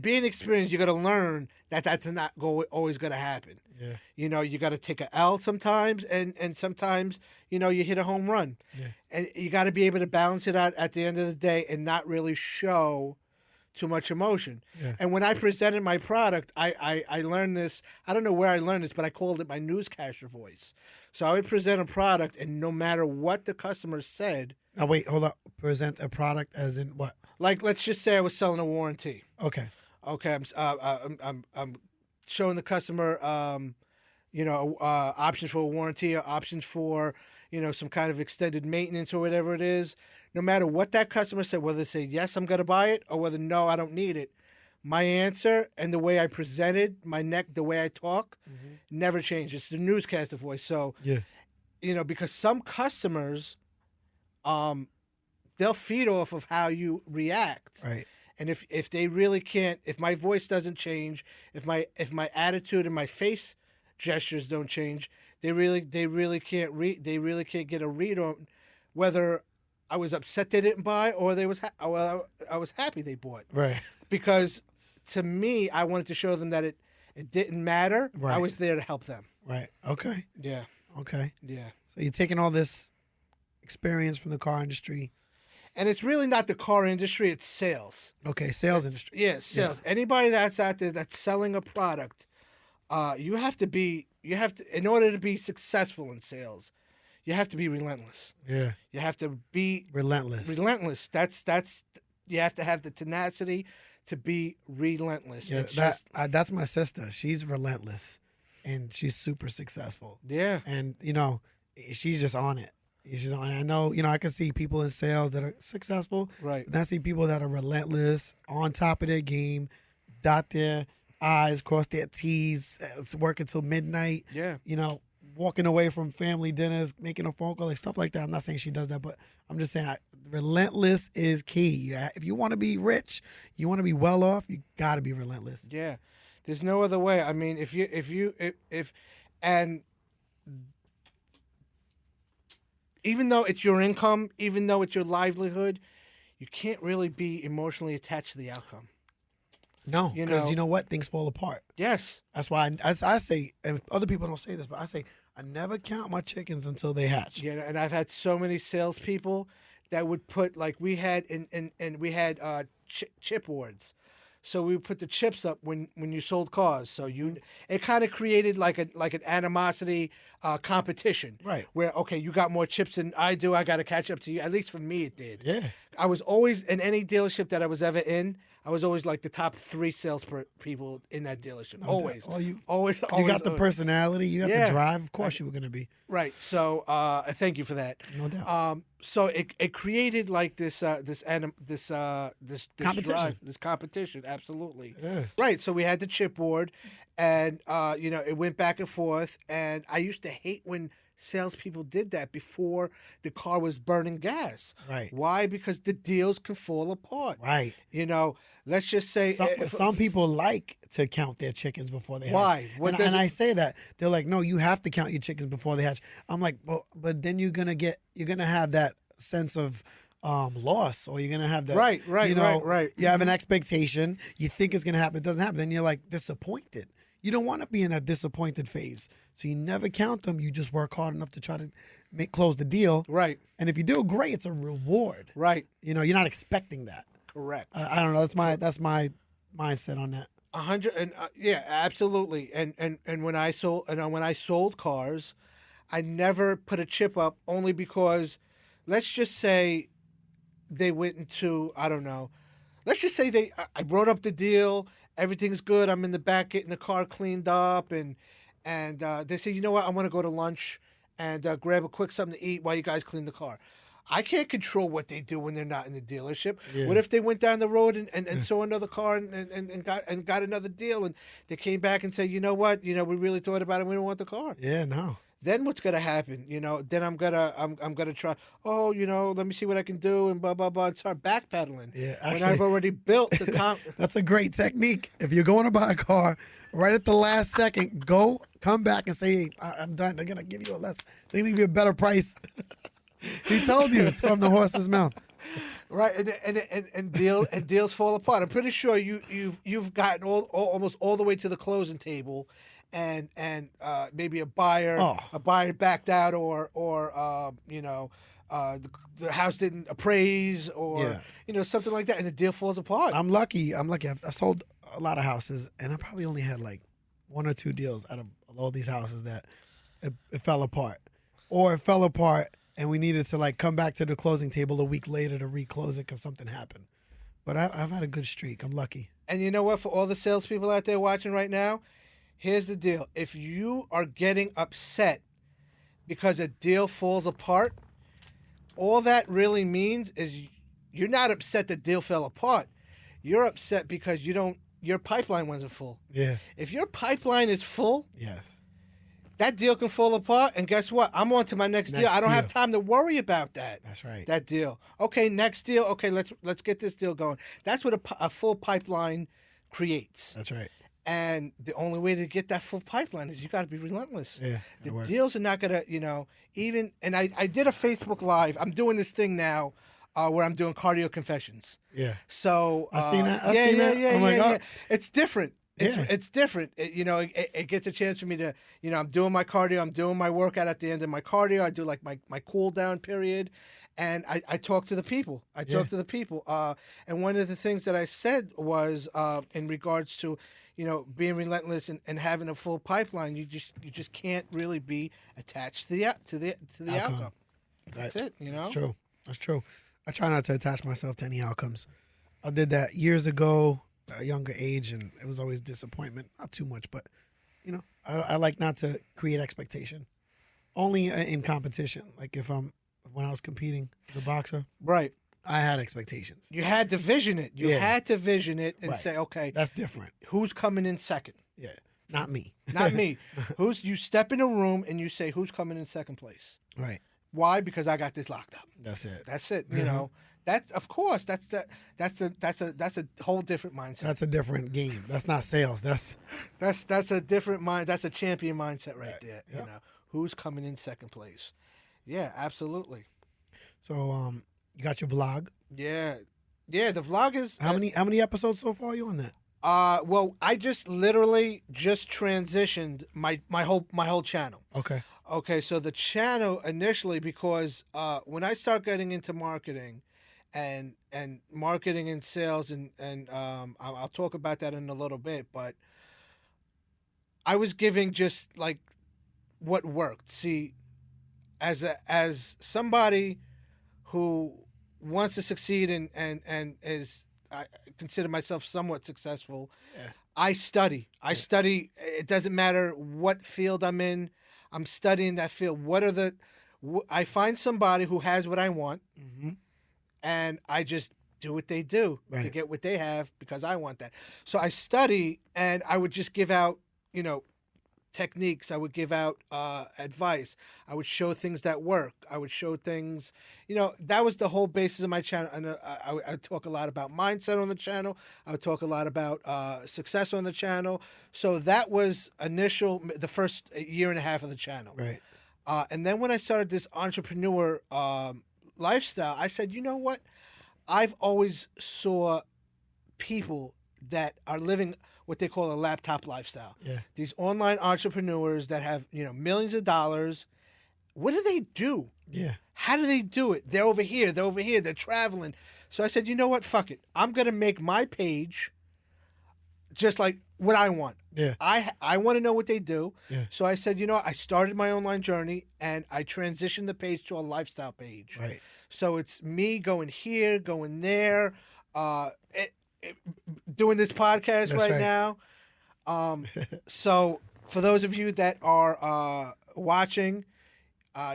being experienced, you got to learn that that's not always going to happen. Yeah. You got to take a L sometimes, and sometimes you hit a home run. Yeah. And you got to be able to balance it out at the end of the day and not really show too much emotion. Yeah. And when I presented my product, I learned this. I don't know where I learned this, but I called it my newscaster voice. So I would present a product, and no matter what the customer said. Now wait, hold up. Present a product as in what? Like, let's just say I was selling a warranty. Okay. I'm showing the customer, options for a warranty or options for, some kind of extended maintenance or whatever it is. No matter what that customer said, whether they say, yes, I'm going to buy it, or whether, no, I don't need it, my answer and the way I presented, the way I talk, never changed. It's the newscaster voice. So, because some customers, they'll feed off of how you react. Right. And if they really can't, if my voice doesn't change, if my attitude and my face gestures don't change, they really can't get a read on whether I was upset they didn't buy or I was happy they bought. Right. Because to me, I wanted to show them that it didn't matter. Right. I was there to help them. Right. Okay. Yeah. Okay. Yeah. So you're taking all this experience from the car industry. And it's really not the car industry, it's sales. Okay, sales industry. Yeah, sales. Yeah. Anybody that's out there that's selling a product, you have to, in order to be successful in sales, you have to be relentless. Yeah. You have to be relentless. Relentless. You have to have the tenacity to be relentless. Yeah, that's my sister. She's relentless, and she's super successful. Yeah. And, she's just on it. I know, I can see people in sales that are successful. Right. And I see people that are relentless, on top of their game, dot their I's, cross their T's, working till midnight. Yeah. Walking away from family dinners, making a phone call, like stuff like that. I'm not saying she does that, but I'm just saying relentless is key. If you want to be rich, you want to be well off, you got to be relentless. Yeah. There's no other way. I mean, and even though it's your income, even though it's your livelihood, you can't really be emotionally attached to the outcome. No, because you know what? Things fall apart. Yes. That's why I say, and other people don't say this, but I say, I never count my chickens until they hatch. Yeah, and I've had so many salespeople that would put, like, we had chip boards. So we would put the chips up when you sold cars. So it kind of created like an animosity competition. Right. Where, okay, you got more chips than I do. I got to catch up to you. At least for me, it did. Yeah. I was always, in any dealership that I was ever in, I was always like the top 3 sales people in that dealership. Always. Always. You got the personality. You got the drive. Of course you were going to be. Right. So thank you for that. No doubt. So it created like this competition. This competition, absolutely. Yeah. Right. So we had the chipboard, and it went back and forth. And I used to hate when salespeople did that before the car was burning gas. Right. Why? Because the deals can fall apart. Right. Let's just say some people like to count their chickens before they hatch. Why? And I say that they're like, no, you have to count your chickens before they hatch. I'm like, but then you're gonna have that sense of loss, or you're gonna have that. Right. You have an expectation. You think it's gonna happen. It doesn't happen. Then you're like disappointed. You don't want to be in that disappointed phase. So you never count them. You just work hard enough to try to close the deal. Right. And if you do great, it's a reward. Right. You're not expecting that. Correct. I don't know. That's my mindset on that. 100 and yeah, absolutely. And when I sold cars, I never put a chip up, only because, let's just say, they went into, I don't know. Let's just say I wrote up the deal. Everything's good. I'm in the back getting the car cleaned up, and and they say, you know what, I want to go to lunch and grab a quick something to eat while you guys clean the car. I can't control what they do when they're not in the dealership. Yeah. What if they went down the road and saw another car and got another deal, and they came back and said, you know what, we really thought about it, we don't want the car. Yeah, no. Then what's gonna happen? Then I'm gonna try. Oh, let me see what I can do, and blah blah blah, and start backpedaling. Yeah, when actually, I've already built the. That's a great technique. If you're going to buy a car, right at the last second, come back and say, hey, I'm done. They're gonna give you a less. They're gonna give you a better price. He told you it's from the horse's mouth. Right, and deals fall apart. I'm pretty sure you've gotten almost all the way to the closing table, and maybe a buyer backed out, or the house didn't appraise, or something like that, and the deal falls apart. I'm lucky. I've sold a lot of houses, and I probably only had like one or two deals out of all these houses that it fell apart, or it fell apart. And we needed to come back to the closing table a week later to reclose it because something happened. But I've had a good streak. I'm lucky. And you know what? For all the salespeople out there watching right now, here's the deal. If you are getting upset because a deal falls apart, all that really means is you're not upset the deal fell apart. You're upset because your pipeline wasn't full. Yeah. If your pipeline is full, yes, that deal can fall apart, and guess what? I'm on to my next deal. I don't have time to worry about that. That's right. That deal. Okay, next deal. Okay, let's get this deal going. That's what a full pipeline creates. That's right. And the only way to get that full pipeline is you got to be relentless. Yeah. The deals are not gonna, even. And I did a Facebook Live. I'm doing this thing now, where I'm doing cardio confessions. Yeah. So I seen that. Yeah. It's different. It's different. It gets a chance for me to, I'm doing my cardio. I'm doing my workout at the end of my cardio. I do like my cool down period, and I talk to the people. And one of the things that I said was in regards to, being relentless and having a full pipeline. You just can't really be attached to the outcome. That's it. That's true. I try not to attach myself to any outcomes. I did that years ago. A younger age, and it was always disappointment. Not too much, but I like not to create expectation. Only in competition. Like when I was competing as a boxer, right? I had expectations. You had to vision it. You had to vision it and say, okay, that's different. Who's coming in second? Yeah, not me. Not me. You step in a room and you say, who's coming in second place? Right. Why? Because I got this locked up. That's it. That's it. That's of course. That's a whole different mindset. That's a different game. That's not sales. That's a different mind. That's a champion mindset right there. Yep. Who's coming in second place? Yeah, absolutely. So you got your vlog. Yeah. The vlog is how many episodes so far are you on that? Well, I literally transitioned my whole channel. Okay, so the channel initially, because when I start getting into marketing and marketing and sales, and I'll talk about that in a little bit, but I was giving just like what worked. See, as somebody who wants to succeed and is, I consider myself somewhat successful. Yeah. I study. It doesn't matter what field I'm in. I'm studying that field. I find somebody who has what I want, and I just do what they do to get what they have because I want that. So I study, and I would just give out, techniques. I would give out advice. I would show things that work. I would show things, that was the whole basis of my channel. And I would talk a lot about mindset on the channel. I would talk a lot about success on the channel. So that was the first year and a half of the channel. Right. And then when I started this entrepreneur lifestyle, I said, you know what? I've always saw people that are living what they call a laptop lifestyle. Yeah. These online entrepreneurs that have, millions of dollars. What do they do? Yeah. How do they do it? They're over here, they're traveling. So I said, you know what? Fuck it. I'm going to make my page just like what I want. Yeah. I want to know what they do. Yeah. So I said, I started my online journey and I transitioned the page to a lifestyle page. Right. So it's me going here, going there, doing this podcast right now. So For those of you that are watching,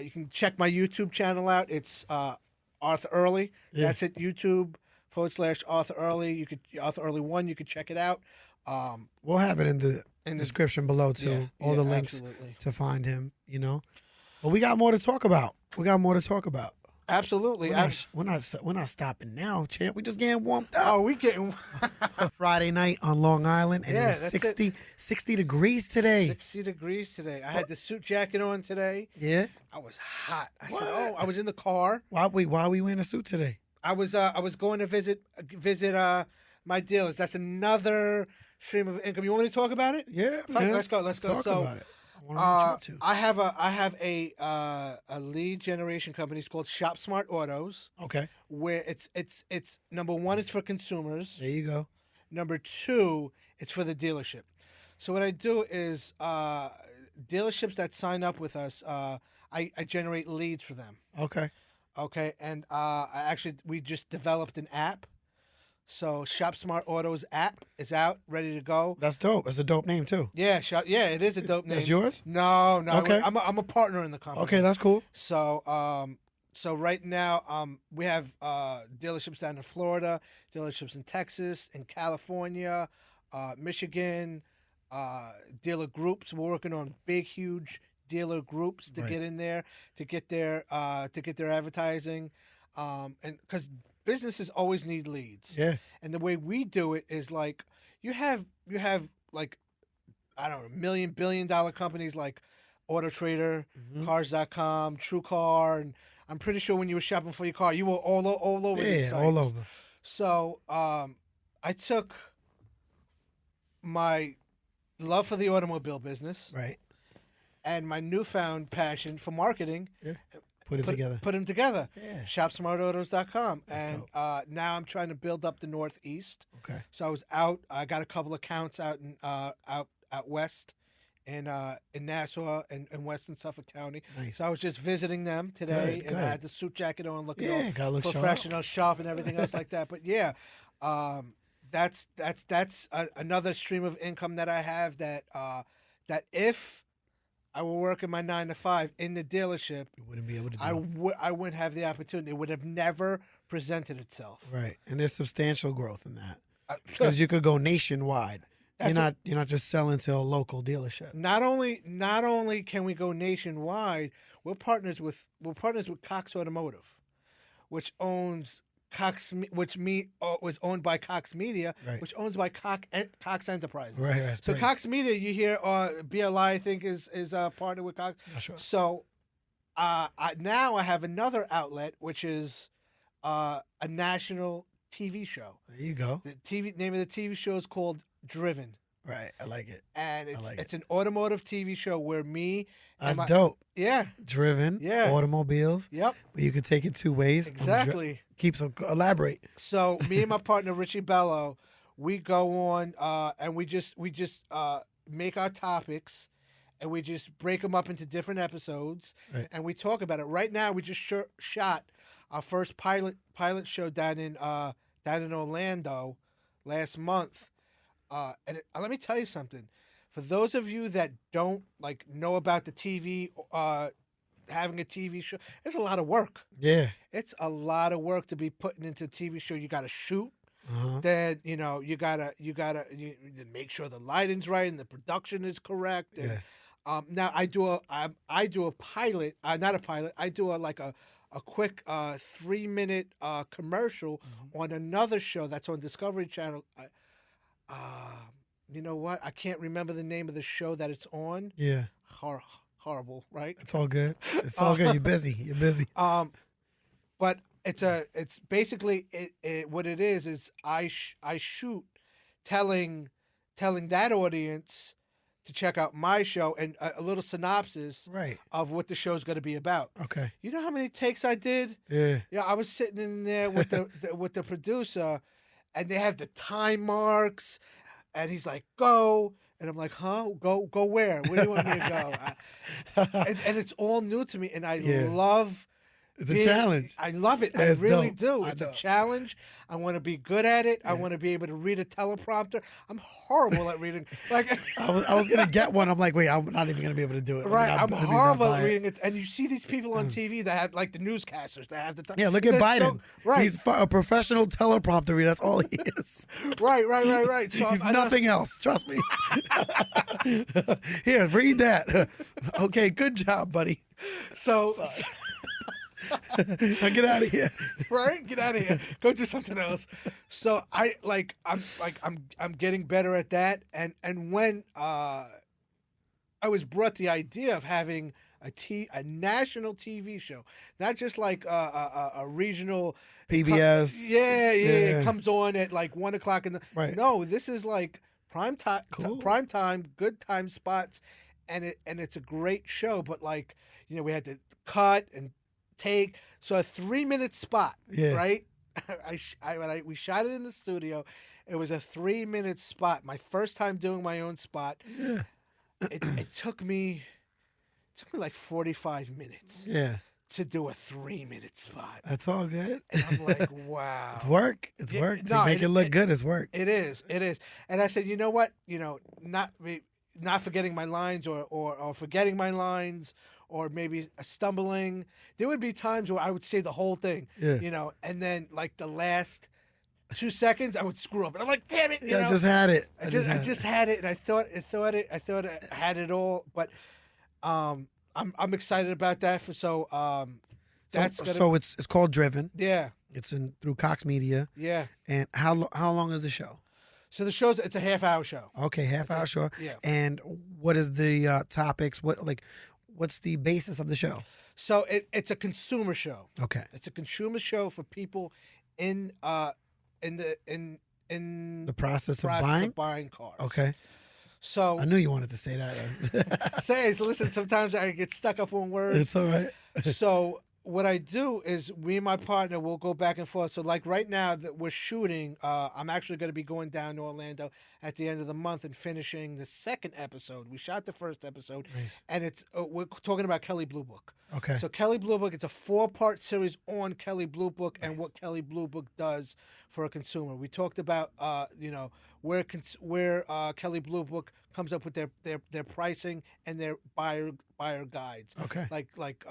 you can check my YouTube channel out. It's Arthur Early. Yeah. That's it. YouTube/Arthur Early. You could Arthur Early 1. You could check it out. We'll have it in the description below too. Yeah, All the links absolutely. to find him. But we got more to talk about. Absolutely. We're not stopping now, champ. We just getting warmed up. Oh, we getting Friday night on Long Island, and it was that's 60 degrees today. 60 degrees today. I had the suit jacket on today. Yeah. I was hot. I said, "Oh, I was in the car. Why we wearing a suit today? I was going to visit my dealers. That's another stream of income. You want me to talk about it? Yeah, Fine, man. let's go. Talk So, about it. I want to. I have a lead generation company. It's called Shop Smart Autos, Okay. where it's number one, it's for consumers. There you go. Number two, it's for the dealership. So what I do is dealerships that sign up with us, I generate leads for them. Okay. Okay, and we just developed an app. So Shop Smart Autos app is out, ready to go. That's dope. It's a dope name too. Yeah, it is a dope name. That's yours? No. Okay. I'm a partner in the company. Okay, that's cool. So right now we have dealerships down in Florida, dealerships in Texas, in California, Michigan, dealer groups. We're working on big, huge dealer groups to get in there, to get their advertising, and because businesses always need leads. Yeah. And the way we do it is like you have like, I don't know, $1 billion companies like Auto Trader, Cars.com, TrueCar, and I'm pretty sure when you were shopping for your car, you were all over these sites. All over. So I took my love for the automobile business, Right. and my newfound passion for marketing. Yeah. Put it together. Put them together. Yeah. ShopSmartAutos.com. That's And now I'm trying to build up the Northeast. Okay. So I was out. I got a couple accounts out in out west, in Nassau and Western Suffolk County. Nice. So I was just visiting them today, Good, and I good. had the suit jacket on, looking Yeah, all gotta look professional, sharp, and everything else like that. But yeah, that's another stream of income that I have. That if I were working my 9 to 5 in the dealership, You wouldn't be able to do it. I wouldn't have the opportunity. It would have never presented itself. Right. And there's substantial growth in that. Because you could go nationwide. You're not just selling to a local dealership. Not only can we go nationwide, we're partners with Cox Automotive, which owns was owned by Cox Media, Right. which owns by Cox Enterprises. Right. So Cox Media, you hear, BLI, I think is partnered with Cox. Not sure. So now I have another outlet, which is a national TV show. There you go. The name of the TV show is called Driven. Right. I like it. And I like it's an automotive TV show where me and That's dope. Yeah. Driven. Yeah. Automobiles. Yep. But you could take it two ways. Exactly. Elaborate. So me and my partner Richie Bello, we go on and we just make our topics, and we just break them up into different episodes, Right. and we talk about it. Right now, we just shot our first pilot show down in Orlando last month. Let me tell you something. For those of you that don't know about the TV, having a TV show, it's a lot of work. Yeah. It's a lot of work to be putting into a TV show. You got to shoot. Uh-huh. Then you gotta make sure the lighting's right and the production is correct. And, now I do a pilot, not a pilot. I do a quick 3-minute commercial on another show that's on Discovery Channel. You know what? I can't remember the name of the show that it's on. Yeah. Horrible, right? It's all good. It's all good. You're busy. You're busy. But it's basically what it is I shoot telling that audience to check out my show and a little synopsis Right. of what the show's going to be about. Okay. You know how many takes I did? Yeah. Yeah, I was sitting in there with with the producer, and they have the time marks, and he's like, "Go," and I'm like, "Huh? Go where? Where do you want me to go?" And it's all new to me, and I love It's a challenge. I love it. Yeah, I it's really dope. do. I It's a know. challenge. I want to be good at it. I want to be able to read a teleprompter. I'm horrible at reading. Like, I was gonna get one. I'm like, wait, I'm not even gonna be able to do it. right, I'm Let me not horrible buy at it. reading it. And you see these people on TV that have, like, the newscasters that have the. Yeah, look at they're Biden. right, He's a professional teleprompter reader. That's all he is. right. So He's I know- nothing else. Trust me. Here, read that. Okay, good job, buddy. So, Now get out of here. right, get out of here. Go do something else. So I'm getting better at that. And when I was brought the idea of having a national TV show, not just like a regional PBS. Yeah, Yeah. it comes on at like 1 o'clock in the. Right. No, this is like prime time, Cool. prime time, good time spots, and it's a great show. But, like, we had to cut and take, so a 3-minute spot. Yeah. Right. We shot it in the studio. It was a 3-minute spot. My first time doing my own spot. Yeah. It took me like 45 minutes Yeah. to do a 3-minute spot. That's all good. And I'm like, wow. It's work. It's Yeah, work. no, To make it look good, it's work. It is. And I said, you know what? Not forgetting my lines or forgetting my lines or maybe stumbling. There would be times where I would say the whole thing, Yeah. and then, like, the last 2 seconds I would screw up. And I'm like, damn it. Yeah, I just had it. I just had it, and I thought I had it all, but I'm excited about that. That's gonna, So it's called Driven. yeah. It's through Cox Media. Yeah. And how long is the show? So it's a half-hour show. Okay, half-hour show. Yeah. And what is the topics? What's the basis of the show? So it's a consumer show. Okay. It's a consumer show for people in the Process of buying. cars. Okay. So I knew you wanted to say that. so listen, sometimes I get stuck up on words. It's all right. So what I do is me and my partner will go back and forth. So, like, right now that we're shooting, I'm actually going to be going down to Orlando at the end of the month and finishing the second episode. We shot the first episode, Nice. and it's we're talking about Kelley Blue Book. Okay. So Kelley Blue Book, it's a 4-part series on Kelley Blue Book and what Kelley Blue Book does for a consumer. We talked about where Kelley Blue Book comes up with their pricing and their buyer guides. Okay. Like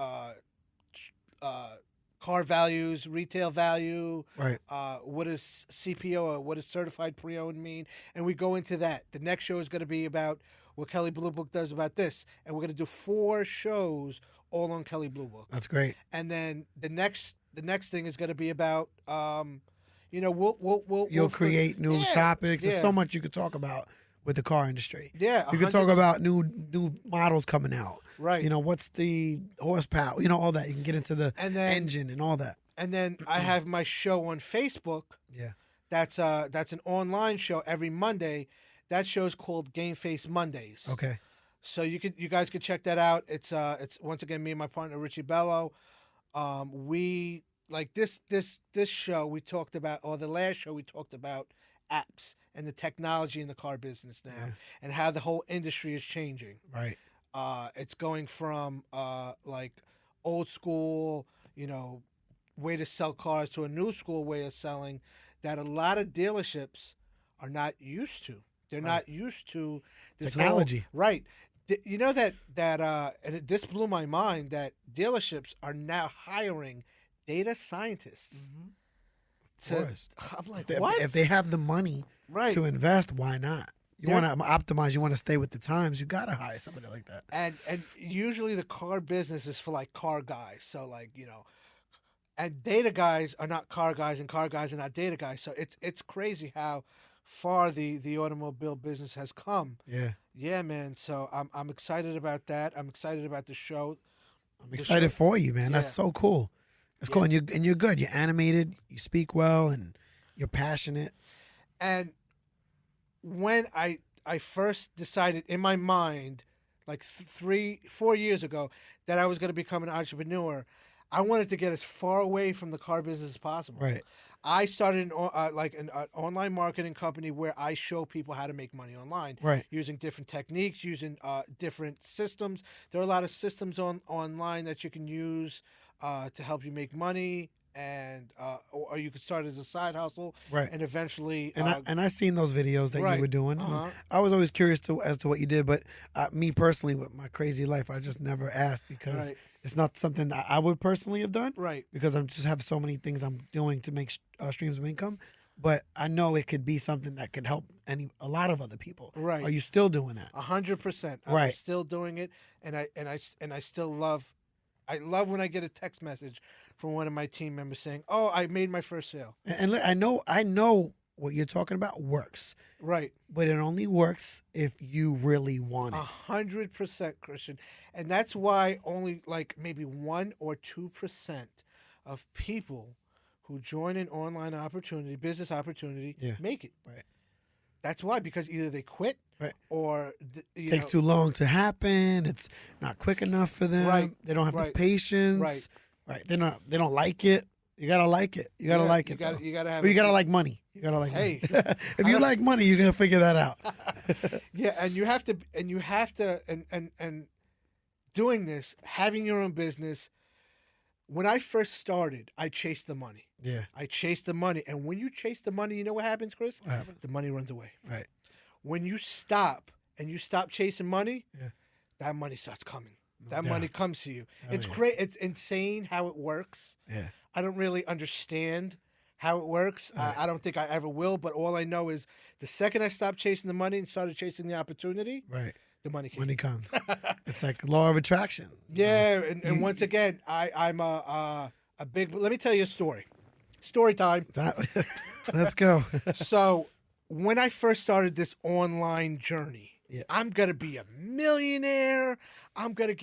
car values, retail value, Right. what does CPO or what does certified pre-owned mean, and we go into that. The next show is going to be about what Kelley Blue Book does about this, and we're going to do 4 shows all on Kelley Blue Book. That's great. And then the next thing is going to be about we'll You'll create new topics. There's yeah. so much you could talk about with the car industry. Yeah, You could talk about new models coming out. Right. What's the horsepower? All that. You can get into the And then- engine and all that. And then I have my show on Facebook. Yeah. That's an online show every Monday. That show's called Game Face Mondays. Okay. So you guys could check that out. It's once again me and my partner Richie Bello. We like this show we talked about, or the last show we talked about apps and the technology in the car business now, Yeah. and how the whole industry is changing. Right. It's going from like old school, way to sell cars to a new school way of selling that a lot of dealerships are not used to. They're not used to this Technology. Right. You know that this blew my mind that dealerships are now hiring data scientists. Of course. I'm like, If- what? If they have the money Right. to invest, why not? You Yeah. want to optimize. You want to stay with the times. You got to hire somebody like that. And usually the car business is for like car guys. So like, and data guys are not car guys and car guys are not data guys. So it's crazy how far the automobile business has come. Yeah. Yeah, man. So I'm excited about that. I'm excited about the show. I'm excited for you, man. That's Yeah. so cool. It's cool, and you're good. You're animated. You speak well, and you're passionate. And when I first decided in my mind, like 3-4 years ago, that I was going to become an entrepreneur, I wanted to get as far away from the car business as possible. Right. I started an online marketing company where I show people how to make money online, Right. using different techniques, using different systems. There are a lot of systems online that you can use to help you make money, and or you could start as a side hustle, Right. and eventually. And I seen those videos that Right. you were doing. Uh-huh. I was always curious as to what you did, but me personally, with my crazy life, I just never asked because Right. it's not something that I would personally have done. Right. Because I'm just have so many things I'm doing to make streams of income. But I know it could be something that could help a lot of other people. Right. Are you still doing that? 100%. I'm Right. still doing it, and I still love. I love when I get a text message from one of my team members saying, "Oh, I made my first sale." And look, I know what you're talking about works, Right. but it only works if you really want it. 100%, Christian, and that's why only like maybe 1 or 2% of people who join an online business opportunity, Yeah. make it. Right. That's why, because either they quit, Right. or It takes too long to happen. It's not quick enough for them. Right. They don't have the Right. patience. Right. Right. They don't like it. You gotta like it. You gotta like it. You gotta have. Or you gotta like money. You gotta like Hey. money. If you like money, you're gonna figure that out. Yeah, and you have to, and doing this, having your own business. When I first started, I chased the money. Yeah. I chased the money, and when you chase the money, you know what happens, Chris? What happens? The money runs away. Right. When you stop chasing money, Yeah. that money starts coming. No That doubt. money comes to you. Oh, It's yeah. great. It's insane how it works. Yeah. I don't really understand how it works. Right. I don't think I ever will. But all I know is the second I stopped chasing the money and started chasing the opportunity, Right. the money came. Money comes. It's like law of attraction. Yeah, and You- once again, I'm a big. Let me tell you a story. Story time. Let's go. So when I first started this online journey, Yeah. I'm gonna be a millionaire. I'm gonna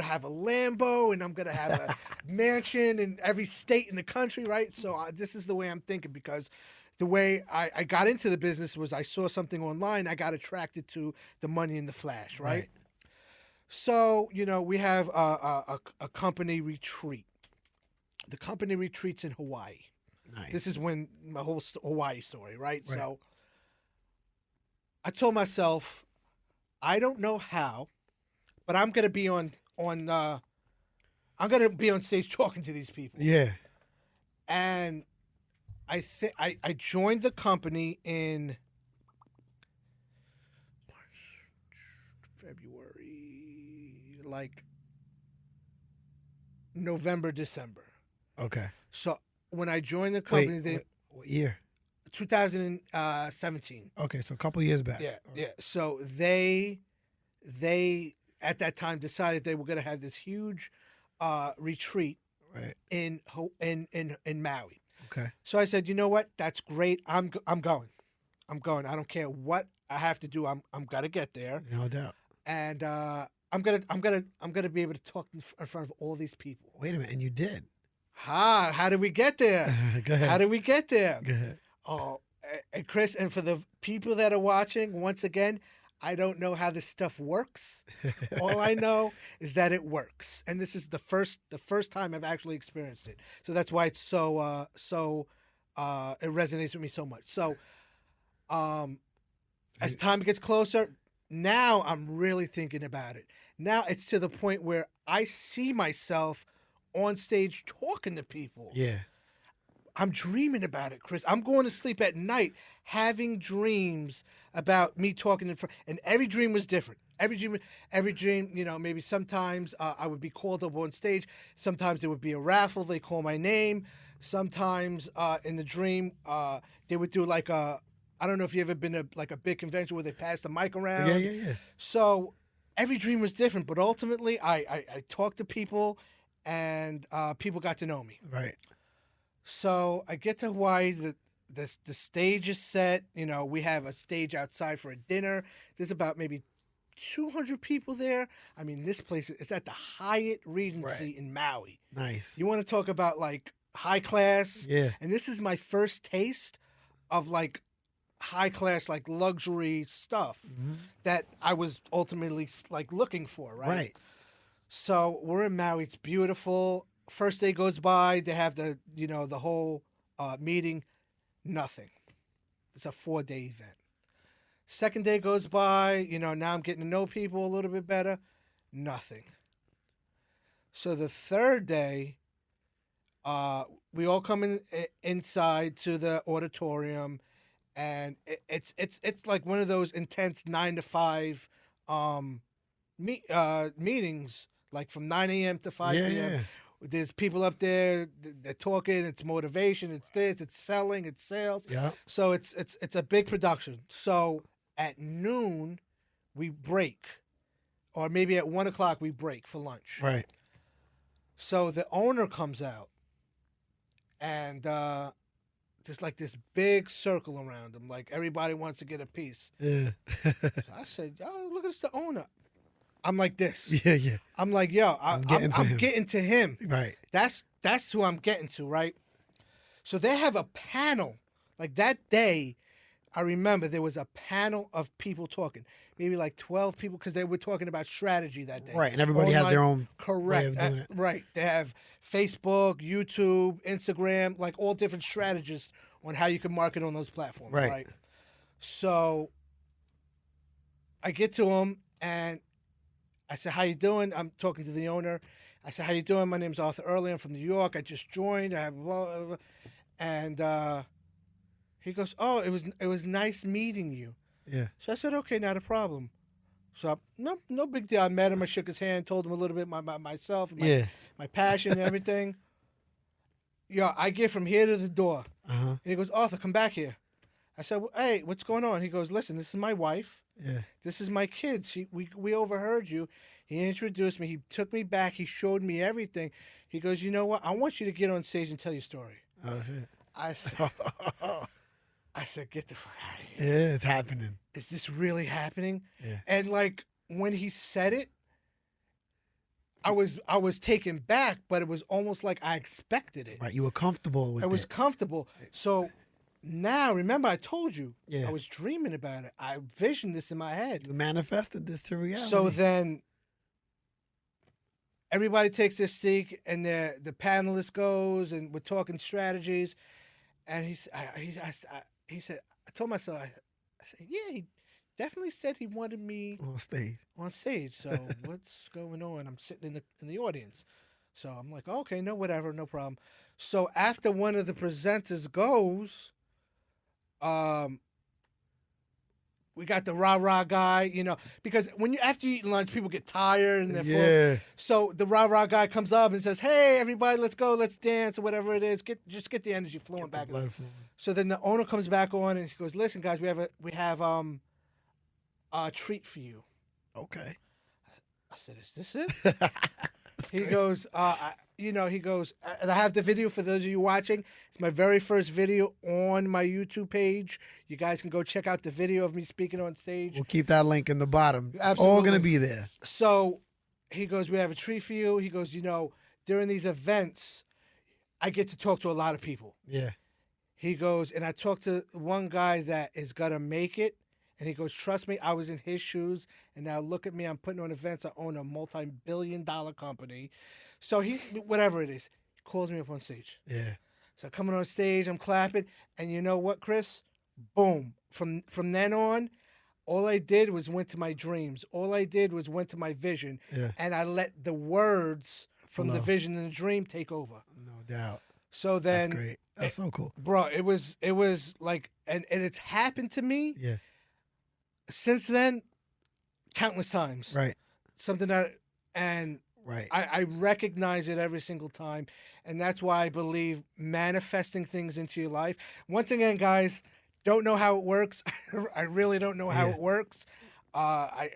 have a Lambo, and I'm gonna have a mansion in every state in the country, right? So this is the way I'm thinking, because the way I got into the business was I saw something online. I got attracted to the money in the flash, right? Right. So we have a company retreat. The company retreats in Hawaii. Nice. This is when my whole Hawaii story, right? Right. So I told myself, I don't know how, but I'm gonna be on stage talking to these people. Yeah. And I joined the company in February, like November, December. Okay. So when I joined the company, What year? 2017. Okay, so a couple years back. Yeah, yeah. So they at that time decided they were going to have this huge retreat Right. in Maui. Okay. So I said, you know what? That's great. I'm going. I don't care what I have to do. I'm gonna get there, No doubt. and I'm gonna be able to talk in front of all these people. Wait a minute, and you did. How did we get there? Go ahead. How did we get there? Go ahead. Oh, and Chris, and for the people that are watching, once again, I don't know how this stuff works. All I know is that it works, and this is the first time I've actually experienced it. So that's why it's so it resonates with me so much. So, as time gets closer, now I'm really thinking about it. Now it's to the point where I see myself on stage talking to people. Yeah. I'm dreaming about it, Chris. I'm going to sleep at night having dreams about me talking in front, and every dream was different. Every dream, maybe sometimes I would be called up on stage. Sometimes it would be a raffle. They call my name. Sometimes in the dream, they would do like I don't know if you ever been to like a big convention where they pass the mic around. Yeah. So every dream was different, but ultimately I talked to people, and people got to know me. Right. So I get to Hawaii. The stage is set. We have a stage outside for a dinner. There's about maybe 200 people there. I mean, this place is at the Hyatt Regency in Maui. Nice. You want to talk about like high class? Yeah. And this is my first taste of like high class, like luxury stuff that I was ultimately like looking for. Right. So we're in Maui. It's beautiful. First day goes by. They have the whole meeting. Nothing. It's a 4-day event. Second day goes by. Now I'm getting to know people a little bit better. Nothing. So the third day, We all come inside to the auditorium, and it's like one of those intense 9 to 5 meetings, like from 9 a.m. to 5 Yeah, p.m. yeah. There's people up there. They're talking. It's motivation. It's this. It's selling. It's sales. Yeah. So it's a big production. So at noon, we break, or maybe at 1 o'clock we break for lunch. Right. So the owner comes out, and there's like this big circle around him, like everybody wants to get a piece. Yeah. So I said, "Yo, look at this, the owner." I'm like this. Yeah. I'm like, "Yo, I'm getting to him." Right. That's who I'm getting to, right? So they have a panel. Like that day, I remember there was a panel of people talking, maybe like 12 people, because they were talking about strategy that day. Right, and everybody has their own way of doing it. Right. They have Facebook, YouTube, Instagram, like all different strategies on how you can market on those platforms. Right. So I get to him and I said, "How you doing?" I'm talking to the owner. I said, "How you doing? My name's Arthur Early. I'm from New York. I just joined. I have blah, blah, blah." And he goes, "Oh, it was nice meeting you." Yeah. So I said, "Okay, not a problem." So no big deal. I met him. I shook his hand, told him a little bit about myself, and my passion and everything. Yo, I get from here to the door, and he goes, "Arthur, come back here." I said, "Well, hey, what's going on?" He goes, "Listen, this is my wife. Yeah. This is my kids. We overheard you." He introduced me. He took me back. He showed me everything. He goes, "You know what? I want you to get on stage and tell your story." Oh shit. I said, "Get the fuck out of here." Yeah, it's happening. Is this really happening? Yeah. And like when he said it, I was taken back, but it was almost like I expected it. Right. You were comfortable with it. I was comfortable. So now, remember, I told you, Yeah. I was dreaming about it. I visioned this in my head. You manifested this to reality. So then everybody takes their seat, and the panelist goes, and we're talking strategies. And he said, I told myself, I said, "Yeah, he definitely said he wanted me on stage. So what's going on?" I'm sitting in the audience. So I'm like, "Okay, no, whatever, no problem." So after one of the presenters goes, we got the rah-rah guy, because after you eat lunch, people get tired and they're full. So the rah-rah guy comes up and says, "Hey, everybody, let's go, let's dance," or whatever it is. Just get the energy flowing back. Blood flowing. So then the owner comes back on and he goes, "Listen, guys, we have a treat for you." Okay. I said, "Is this it?" He goes, he goes, and I have the video for those of you watching. It's my very first video on my YouTube page. You guys can go check out the video of me speaking on stage. We'll keep that link in the bottom. Absolutely. All going to be there. So he goes, "We have a treat for you." He goes, "During these events, I get to talk to a lot of people." Yeah. He goes, and I talked to one guy that is going to make it. And he goes, "Trust me, I was in his shoes. And now look at me. I'm putting on events. I own a multi-billion-dollar company." So whatever it is, he calls me up on stage. Yeah. So coming on stage, I'm clapping. And you know what, Chris? Boom. From then on, all I did was went to my dreams. All I did was went to my vision. Yeah. And I let the words from the vision and the dream take over. No doubt. So then. That's great. That's so cool. Bro, it was like, and it's happened to me. Yeah. Since then, countless times. Right. Something that, and right. I recognize it every single time. And that's why I believe manifesting things into your life. Once again, guys, don't know how it works. I really don't know how it works. I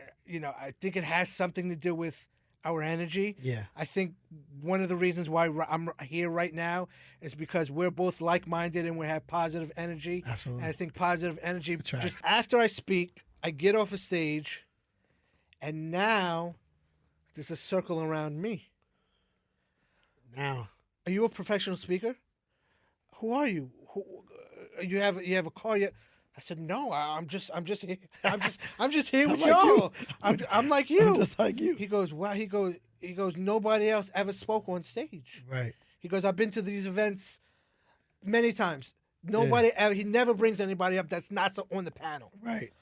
think it has something to do with our energy. Yeah. I think one of the reasons why I'm here right now is because we're both like-minded and we have positive energy. Absolutely. And I think positive energy, just after I speak, I get off a stage, and now there's a circle around me. Now. Are you a professional speaker? Who are you? You have a car yet? I said, "No, I'm just here. I'm just here with y'all. I'm like you. I'm just like you." He goes, "Wow." He goes, "Nobody else ever spoke on stage." Right. He goes, "I've been to these events many times. Nobody ever. He never brings anybody up that's not on the panel." Right.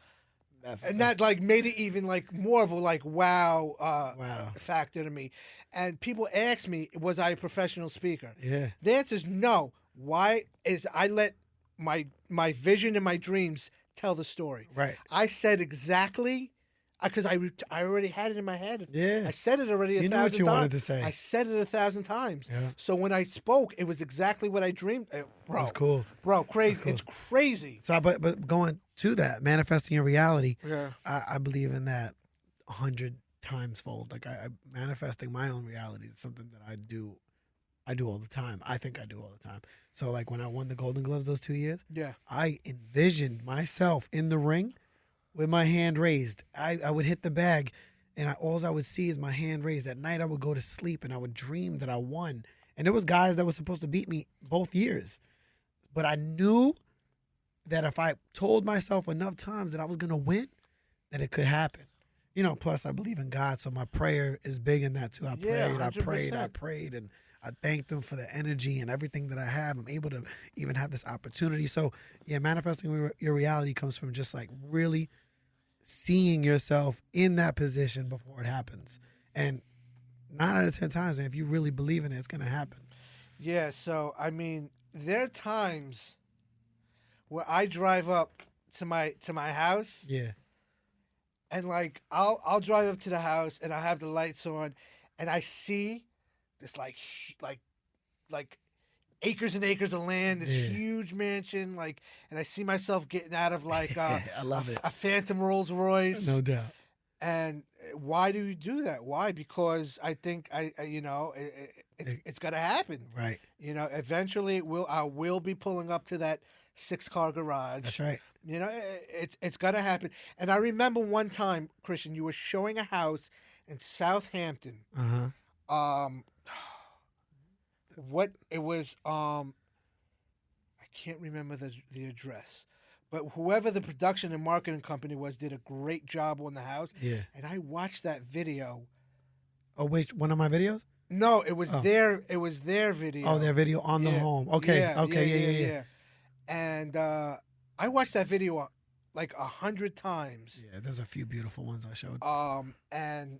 And that like made it even like more of a like wow, Wow. factor to me. And people ask me, was I a professional speaker? Yeah. The answer is no. Why is I let my vision and my dreams tell the story. Right. I said exactly because I already had it in my head. Yeah. I said it already 1,000 times. You knew what you wanted to say. I said it 1,000 times. Yeah. So when I spoke, it was exactly what I dreamed. Bro, That's cool. Bro, crazy. That's cool. It's crazy. So, but going to that, manifesting your reality, Yeah. I believe in that 100 times fold. Like I manifesting my own reality is something that I do all the time. I think I do all the time. So like when I won the Golden Gloves those 2 years, Yeah. I envisioned myself in the ring with my hand raised. I would hit the bag and all I would see is my hand raised. At night I would go to sleep and I would dream that I won. And there was guys that were supposed to beat me both years. But I knew that if I told myself enough times that I was going to win, that it could happen. You know, plus I believe in God, so my prayer is big in that too. I prayed, and I thanked him for the energy and everything that I have. I'm able to even have this opportunity. So, yeah, manifesting your reality comes from just like really seeing yourself in that position before it happens. And 9 out of 10 times, man, if you really believe in it, it's going to happen. Yeah, so, I mean, there are times where I drive up to my house. Yeah. And like I'll drive up to the house and I have the lights on, and I see this like acres and acres of land, this huge mansion, like, and I see myself getting out of like I love it. A Phantom Rolls Royce. No doubt. And why do you do that? Why? Because I think it's gonna happen. Right. You know, eventually I will be pulling up to that 6-car garage. That's right. You know, it's gonna happen. And I remember one time, Kristian, you were showing a house in Southampton. What it was, I can't remember the address, but whoever the production and marketing company was did a great job on the house. Yeah. And I watched that video. Oh wait, one of my videos? No, it was their video. Oh, their video on the home. Okay. Yeah. And I watched that video like 100 times. Yeah, there's a few beautiful ones I showed. And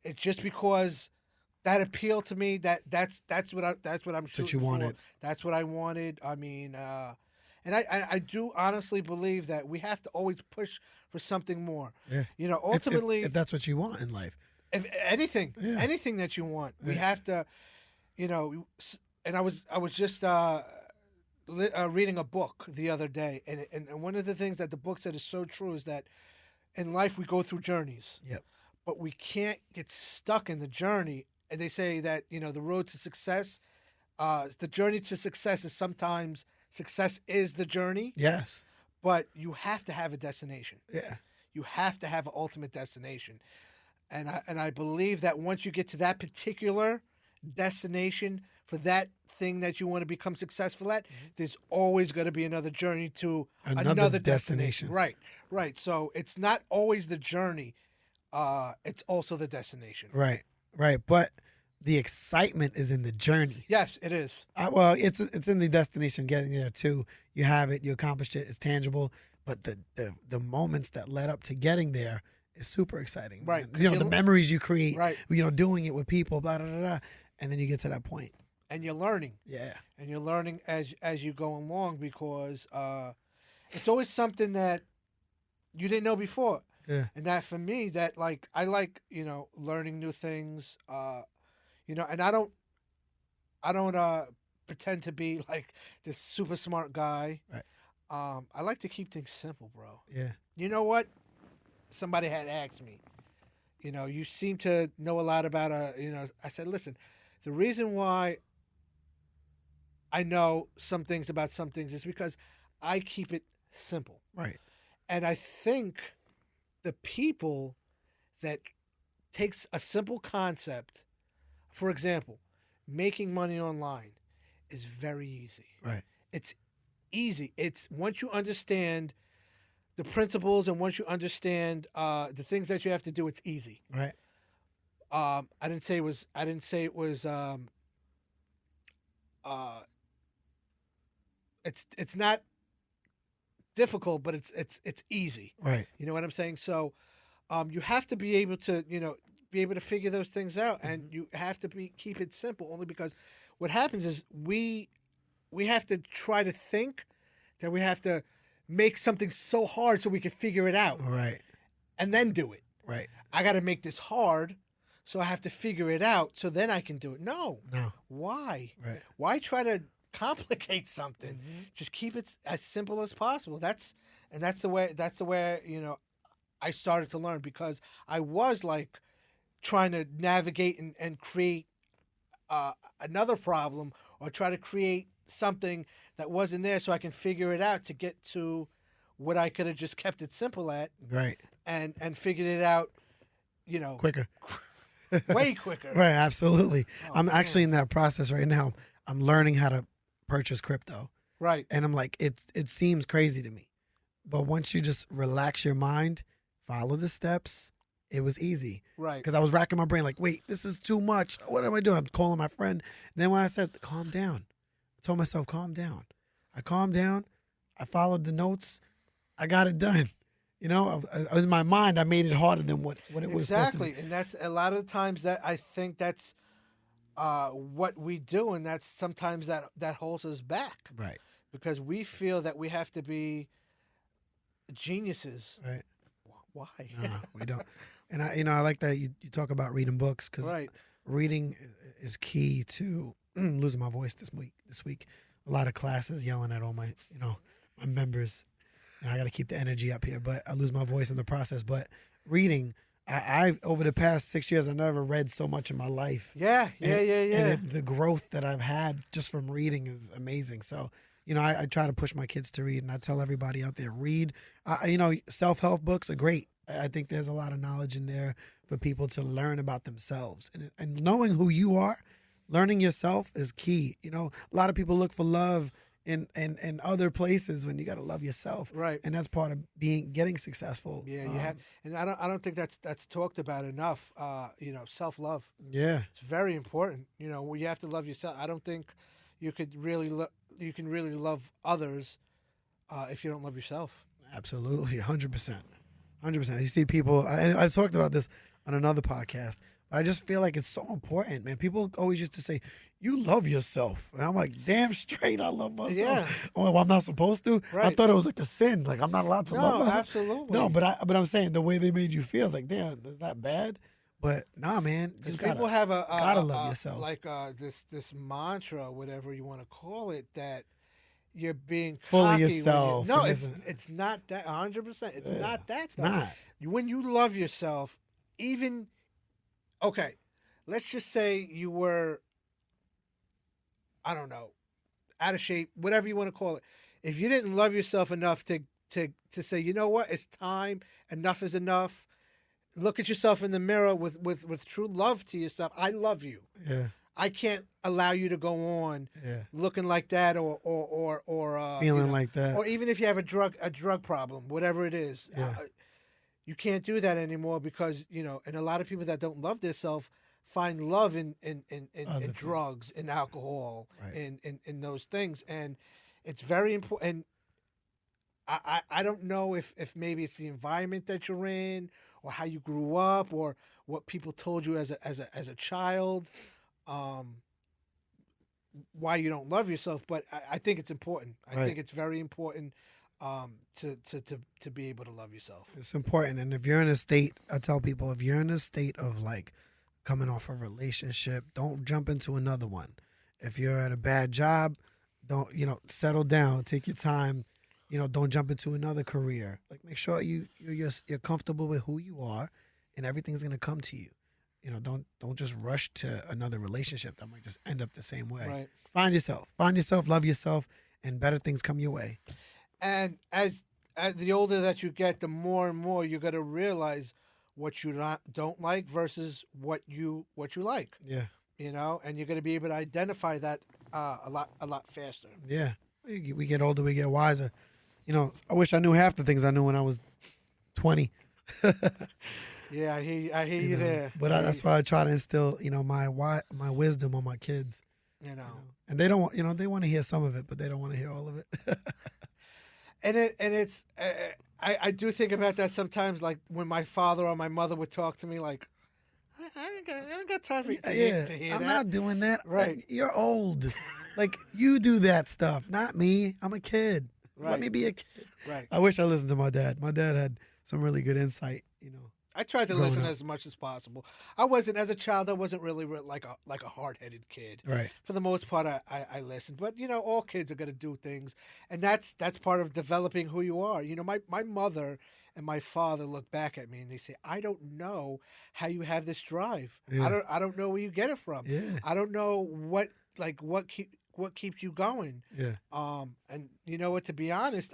it's just because that appealed to me. That's what I'm shooting what you wanted. for. That's what I wanted. I mean, and I do honestly believe that we have to always push for something more. Yeah. You know, ultimately, if that's what you want in life, if anything that you want, we have to, you know. And I was just reading a book the other day, and one of the things that the book said is so true is that in life we go through journeys. Yep. But we can't get stuck in the journey. And they say that, you know, the road to success, the journey to success is sometimes success is the journey. Yes. But you have to have a destination. Yeah. You have to have an ultimate destination. And I believe that once you get to that particular destination for that thing that you want to become successful at, there's always going to be another journey to another destination. Right. So it's not always the journey. It's also the destination. Right. But the excitement is in the journey. Yes, it is. Well, it's in the destination, getting there too. You have it, you accomplished it, it's tangible. But the moments that led up to getting there is super exciting. Right. Man. You know, the memories you create. Right. You know, doing it with people, blah, blah, blah, blah, and then you get to that point. And you're learning. Yeah. And you're learning as you go along, because it's always something that you didn't know before. Yeah. And that for me, that like I like, you know, learning new things. You know, and I don't pretend to be like this super smart guy. Right. I like to keep things simple, bro. Yeah. You know what? Somebody had asked me, you know, you seem to know a lot about you know, I said, listen, the reason why I know some things about some things is because I keep it simple. Right. And I think the people that takes a simple concept, for example, making money online, is very easy. Right. It's easy. It's once you understand the principles and once you understand the things that you have to do, it's easy. Right. I didn't say it was. It's not difficult, but it's easy. Right. You know what I'm saying? So, you have to be able to be able to figure those things out, and you have to keep it simple. Only because what happens is we have to try to think that we have to make something so hard so we can figure it out, Right. and then do it. Right. I got to make this hard, so I have to figure it out, so then I can do it. No. Why? Right. Why try to complicate something? Just keep it as simple as possible. That's the way I started to learn, because I was like trying to navigate and create another problem, or try to create something that wasn't there so I can figure it out to get to what I could have just kept it simple at. Right. And figured it out, Quicker. way quicker. Right. Absolutely. Oh, I'm man. actually in that process right now. I'm learning how to purchase crypto. Right. And I'm like, it seems crazy to me. But once you just relax your mind, follow the steps, it was easy. Right. Because I was racking my brain like, wait, this is too much. What am I doing? I'm calling my friend. And then when I said, calm down, I told myself, calm down. I calmed down. I followed the notes. I got it done. I was in my mind, I made it harder than what it was supposed to be. Exactly. And that's a lot of the times that I think that's what we do, and that's sometimes that holds us back. Right. Because we feel that we have to be geniuses. Right. Why? No, we don't. And I like that you talk about reading books, because Right. reading is key to losing my voice this week. A lot of classes, yelling at all my my members. And I got to keep the energy up here, but I lose my voice in the process. But reading, I over the past 6 years, I've never read so much in my life. Yeah. And the growth that I've had just from reading is amazing. So, I try to push my kids to read, and I tell everybody out there, read. Self-help books are great. I think there's a lot of knowledge in there for people to learn about themselves. And knowing who you are, learning yourself is key. A lot of people look for love in other places when you got to love yourself. Right. And that's part of getting successful. Yeah, you have, and I don't think that's talked about enough. Self-love. Yeah. It's very important. You have to love yourself. I don't think you could really you can really love others if you don't love yourself. Absolutely, 100%. 100%. You see people, and I talked about this on another podcast, but I just feel like it's so important, man. People always used to say, you love yourself. And I'm like, damn straight, I love myself. Yeah. Oh, well, I'm not supposed to? I Right. thought it was like a sin. Like, I'm not allowed to love No, myself. absolutely. No, but I'm saying the way they made you feel, is like, damn, is that bad? But nah, man. Because You people gotta, have gotta love yourself. like this mantra, whatever you want to call it, that you're being Full of cocky when yourself, no, and it's not that 100%. It's Yeah, not that. It's though. not. When you love yourself, okay, let's just say you were, I don't know, out of shape, whatever you want to call it. If you didn't love yourself enough to say, you know what, it's time, enough is enough. Look at yourself in the mirror with true love to yourself. I love you. Yeah. I can't allow you to go on looking like that or Feeling like that. or even if you have a drug problem, whatever it is. Yeah. You can't do that anymore because, and a lot of people that don't love themselves find love in drugs, in alcohol, Right. in those things. And it's very important. I don't know if maybe it's the environment that you're in or how you grew up or what people told you as a child, why you don't love yourself. But I think it's important. I Right. think it's very important to be able to love yourself. It's important. And if you're in a state, I tell people, if you're in a state of like coming off a relationship, don't jump into another one. If you're at a bad job, don't, settle down, take your time, don't jump into another career. Like make sure you're comfortable with who you are and everything's going to come to you. Don't just rush to another relationship that might just end up the same way. Right. Find yourself, love yourself, and better things come your way. And as the older that you get, the more and more you're going to realize what you don't like versus what you like. Yeah. And you're going to be able to identify that a lot faster. Yeah. We get older, we get wiser. I wish I knew half the things I knew when I was 20. Yeah, I hear you there. But that's why I try to instill, my wisdom on my kids. You know. And they don't, they want to hear some of it, but they don't want to hear all of it. it's I do think about that sometimes, like when my father or my mother would talk to me, like I ain't got time to hear I'm that. not doing that. Right. You're old. Like, you do that stuff, not me. I'm a kid. Let Right. me be a kid. Right. I wish I listened to my dad. My dad had some really good insight, you know. I tried to growing listen up. as much as possible. I wasn't, as a child, I wasn't really like a hard-headed kid. Right. For the most part, I listened. But all kids are going to do things, and that's part of developing who you are. My mother and my father look back at me and they say, "I don't know how you have this drive. Yeah. I don't know where you get it from. Yeah. I don't know what keeps you going." Yeah. And you know what? To be honest,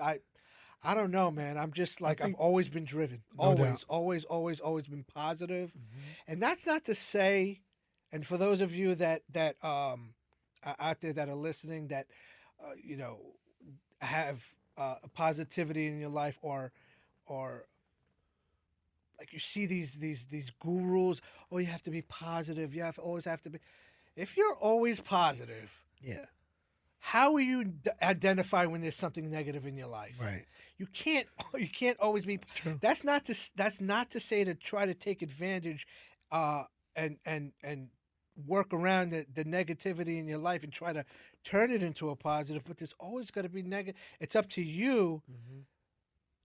I don't know, man. I'm just like, I've think- always been driven. No doubt. Always been positive. Mm-hmm. And that's not to say, and for those of you that are out there that are listening, that have positivity in your life, or like you see these gurus. Oh, you have to be positive. You always have to be. If you're always positive, Yeah. how will you identify when there's something negative in your life? Right. You can't always be. True. That's not to say to try to take advantage, and work around the negativity in your life and try to turn it into a positive. But there's always got to be negative. It's up to you Mm-hmm.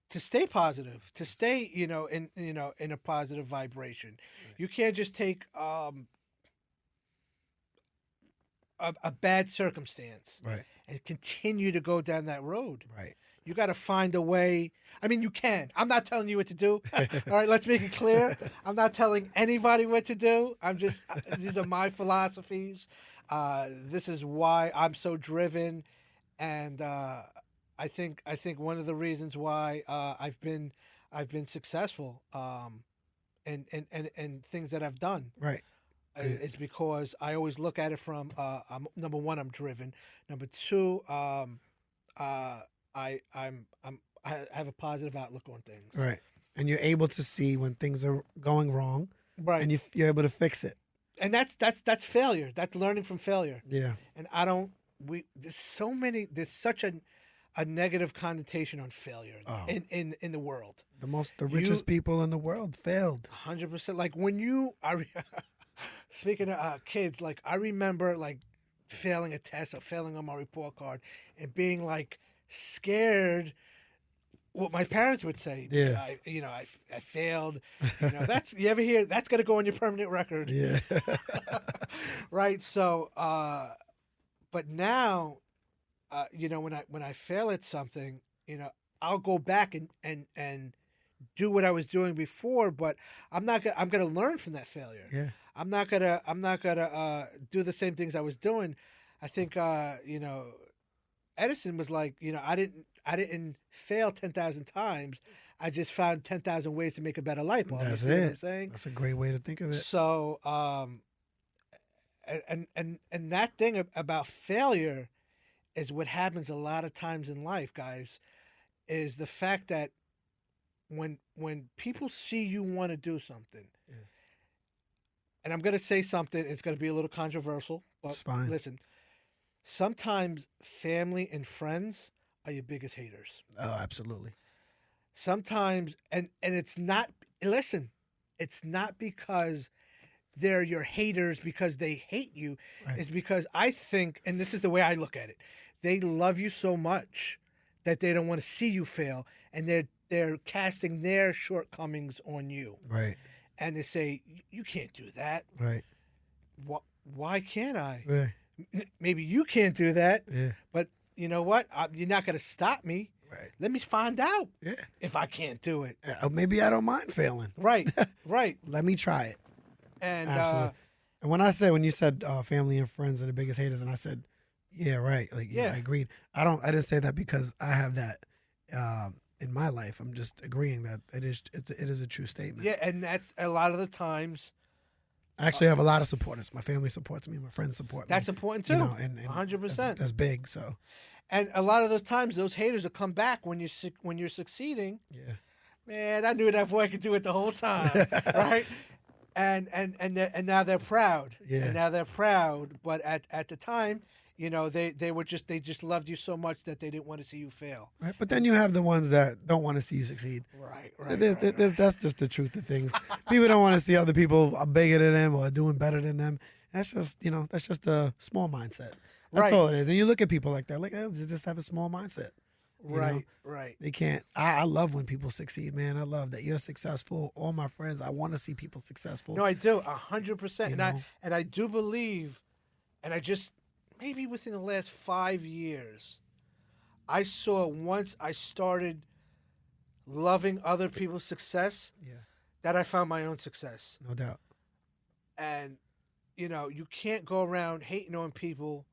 to stay positive, to stay in a positive vibration. Right. You can't just take a bad circumstance Right. and continue to go down that road. Right. You got to find a way. I mean, you can. I'm not telling you what to do. All right, let's make it clear. I'm not telling anybody what to do. These are my philosophies. This is why I'm so driven, and I think one of the reasons why I've been successful, and things that I've done. Right. Is because I always look at it from number one, I'm driven. Number two, I have a positive outlook on things. Right. And you're able to see when things are going wrong, Right. and you're able to fix it. And that's failure. That's learning from failure. Yeah. And there's such a negative connotation on failure in the world. The richest people in the world failed. 100%. Like speaking of kids, like I remember like failing a test or failing on my report card and being like scared what my parents would say. Yeah. I failed. That's, you ever hear, that's going to go on your permanent record. Yeah. Right. So, but now, when I fail at something, I'll go back and do what I was doing before, but I'm going to learn from that failure. Yeah. I'm not gonna do the same things I was doing. I think Edison was like, I didn't fail 10,000 times. I just found 10,000 ways to make a better light bulb. That's You see it. what I'm saying? That's a great way to think of it. So, and that thing about failure is what happens a lot of times in life, guys, is the fact that when people see you want to do something. Yeah. And I'm going to say something, it's going to be a little controversial, but It's fine. listen, sometimes family and friends are your biggest haters. Oh, absolutely. Sometimes, and it's not, listen, it's not because they're your haters because they hate you. Right. It's because I think, and this is the way I look at it, they love you so much that they don't want to see you fail, and they're casting their shortcomings on you. Right. And they say, you can't do that. Right. Why can't I? Right. Maybe you can't do that, Yeah. but you know what? You're not going to stop me. Right. Let me find out Yeah. if I can't do it. Maybe I don't mind failing. Right, right. Let me try it. And Absolutely. And when you said family and friends are the biggest haters, and I said, yeah, right. Like, yeah, I agreed. I didn't say that because I have that in my life. I'm just agreeing that it is a true statement. yeah, and that's a lot of the times. I actually have a lot of supporters. My family supports me. My friends support me. That's important too. And 100%. That's big. So And a lot of those times, those haters will come back when you're succeeding. yeah. Man, I knew that boy could do it the whole time, right? And now they're proud. Yeah. And now they're proud. But at the time, You know, they just loved you so much that they didn't want to see you fail. Right. But then you have the ones that don't want to see you succeed. Right. That's just the truth of things. People don't want to see other people are bigger than them or doing better than them. That's just, that's just a small mindset. That's all it is. And you look at people like that, like, they just have a small mindset. Right. They can't. I love when people succeed, man. I love that you're successful. All my friends, I want to see people successful. No, I do 100%. And I do believe, and I just maybe within the last 5 years, I saw once I started loving other people's success, that I found my own success. No doubt. And you can't go around hating on people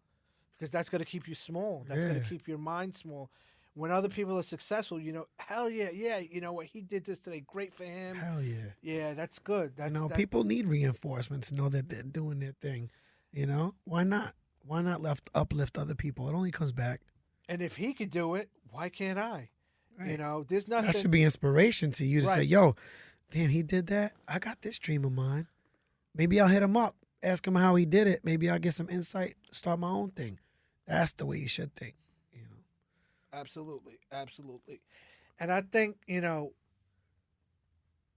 because that's going to keep you small. That's going to keep your mind small. When other people are successful, hell yeah, you know what, he did this today, great for him. Hell yeah. Yeah, that's good. People need reinforcement to know that they're doing their thing. Why not? Why not uplift other people? It only comes back. And if he could do it, why can't I? Right. There's nothing. That should be inspiration to you to say, yo, damn, he did that. I got this dream of mine. Maybe I'll hit him up, ask him how he did it. Maybe I'll get some insight, start my own thing. That's the way you should think. Absolutely. And I think,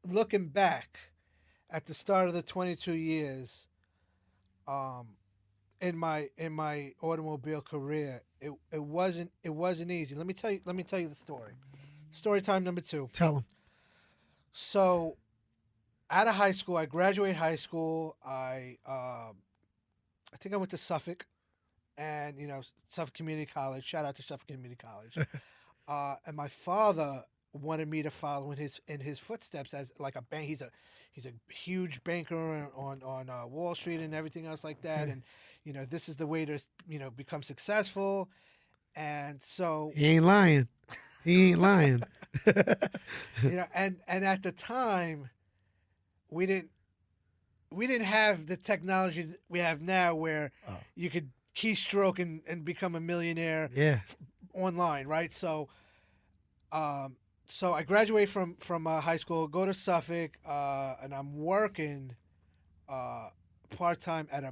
looking back at the start of the 22 years in my automobile career, it wasn't easy. Let me tell you the story. Story time number 2. Tell him. So out of high school, I graduated high school. I think I went to Suffolk. And, Suffolk Community College. Shout out to Suffolk Community College. And my father wanted me to follow in his footsteps as like a bank. He's a huge banker on Wall Street and everything else like that. And this is the way to become successful. And so he ain't lying. And at the time, we didn't have the technology that we have now where you could keystroke and become a millionaire online, right? So I graduate from high school, go to Suffolk, and I'm working part-time at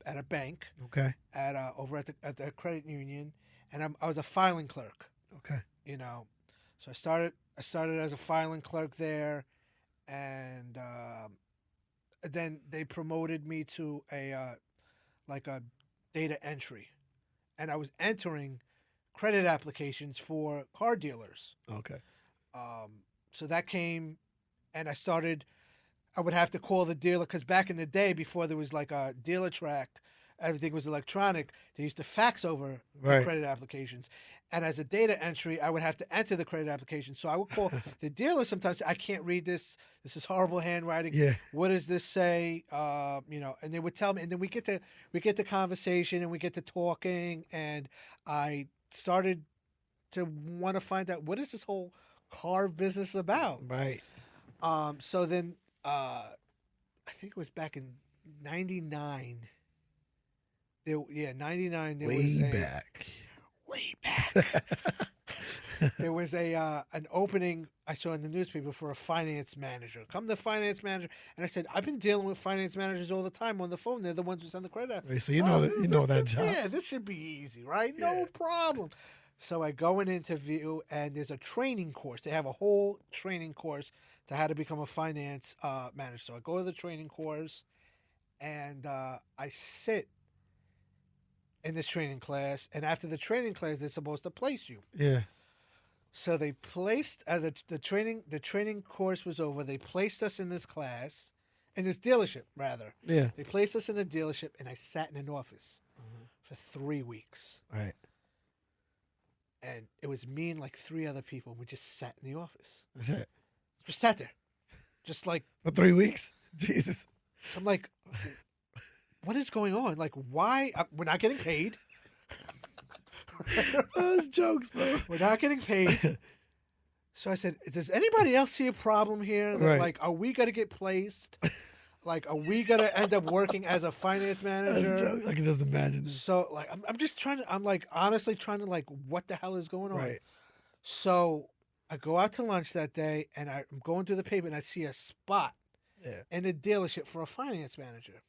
a bank. Okay. Over at the credit union, and I was a filing clerk. Okay. So I started as a filing clerk there, and then they promoted me to a data entry, and I was entering credit applications for car dealers. Okay. So that came, and I would have to call the dealer, because back in the day, before there was like a dealer track, everything was electronic. They used to fax over the credit applications. And as a data entry, I would have to enter the credit application. So I would call the dealer sometimes. I can't read this. This is horrible handwriting. Yeah. What does this say? And they would tell me. And then we get to conversation, and we get to talking. And I started to want to find out, what is this whole car business about? Right. So then I think it was back in 99. 99. Way back. There was an opening I saw in the newspaper for a finance manager. Come the finance manager, and I said, I've been dealing with finance managers all the time on the phone. They're the ones who send the credit. Right, so you know that job. Yeah, this should be easy, right? Yeah. No problem. So I go and interview, and there's a training course. They have a whole training course to how to become a finance manager. So I go to the training course, and I sit in this training class, and after the training class, they're supposed to place you. Yeah. So they placed the training course was over. They placed us in this class, in this dealership rather. Yeah. They placed us in a dealership, and I sat in an office for 3 weeks. Right. And it was me and like 3 other people. We just sat in the office. That's it. Just sat there, just like for 3 weeks. Jesus. I'm like, what is going on? Like, why? We're not getting paid. Those jokes, bro. We're not getting paid. So I said, does anybody else see a problem here? That, like, are we going to get placed? Like, are we going to end up working as a finance manager? I can just imagine. So, like, I'm just trying to, I'm like, honestly trying to, like, what the hell is going on? Right. So I go out to lunch that day, and I'm going through the paper, and I see a spot in a dealership for a finance manager.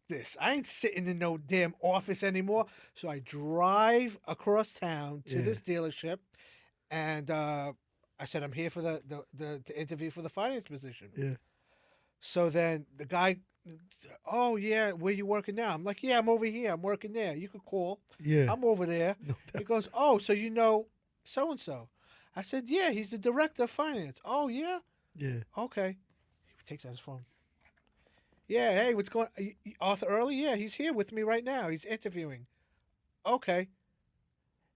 this. I ain't sitting in no damn office anymore. So I drive across town to this dealership, and I said, I'm here for the interview for the finance position. Yeah. So then the guy, oh, yeah, where you working now? I'm like, yeah, I'm over here. I'm working there. You could call. Yeah. I'm over there. No doubt. He goes, oh, so you know so-and-so. I said, yeah, he's the director of finance. Oh, yeah? Yeah. Okay. He takes out his phone. Yeah, hey, what's going on? Arthur Early? Yeah, he's here with me right now. He's interviewing. Okay.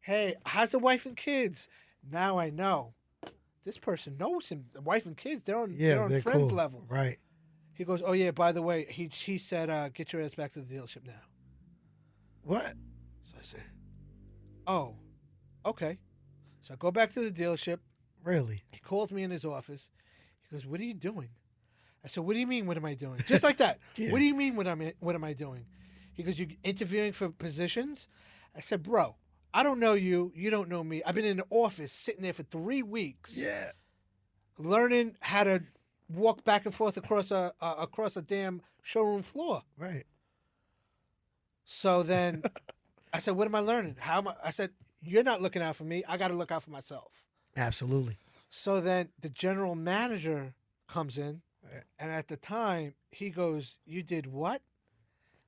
Hey, how's the wife and kids? Now I know. This person knows him. The wife and kids, they're on friends cool. level. Right. He goes, oh, yeah, by the way, he said, get your ass back to the dealership now. What? So I said, oh, okay. So I go back to the dealership. Really? He calls me in his office. He goes, what are you doing? I said, what do you mean, what am I doing? Just like that. Yeah. What do you mean, what am I doing? He goes, you interviewing for positions? I said, bro, I don't know you. You don't know me. I've been in the office sitting there for 3 weeks. Yeah. Learning how to walk back and forth across a damn showroom floor. Right. So then I said, what am I learning? I said, you're not looking out for me. I got to look out for myself. Absolutely. So then the general manager comes in, Right. and at the time, he goes, you did what?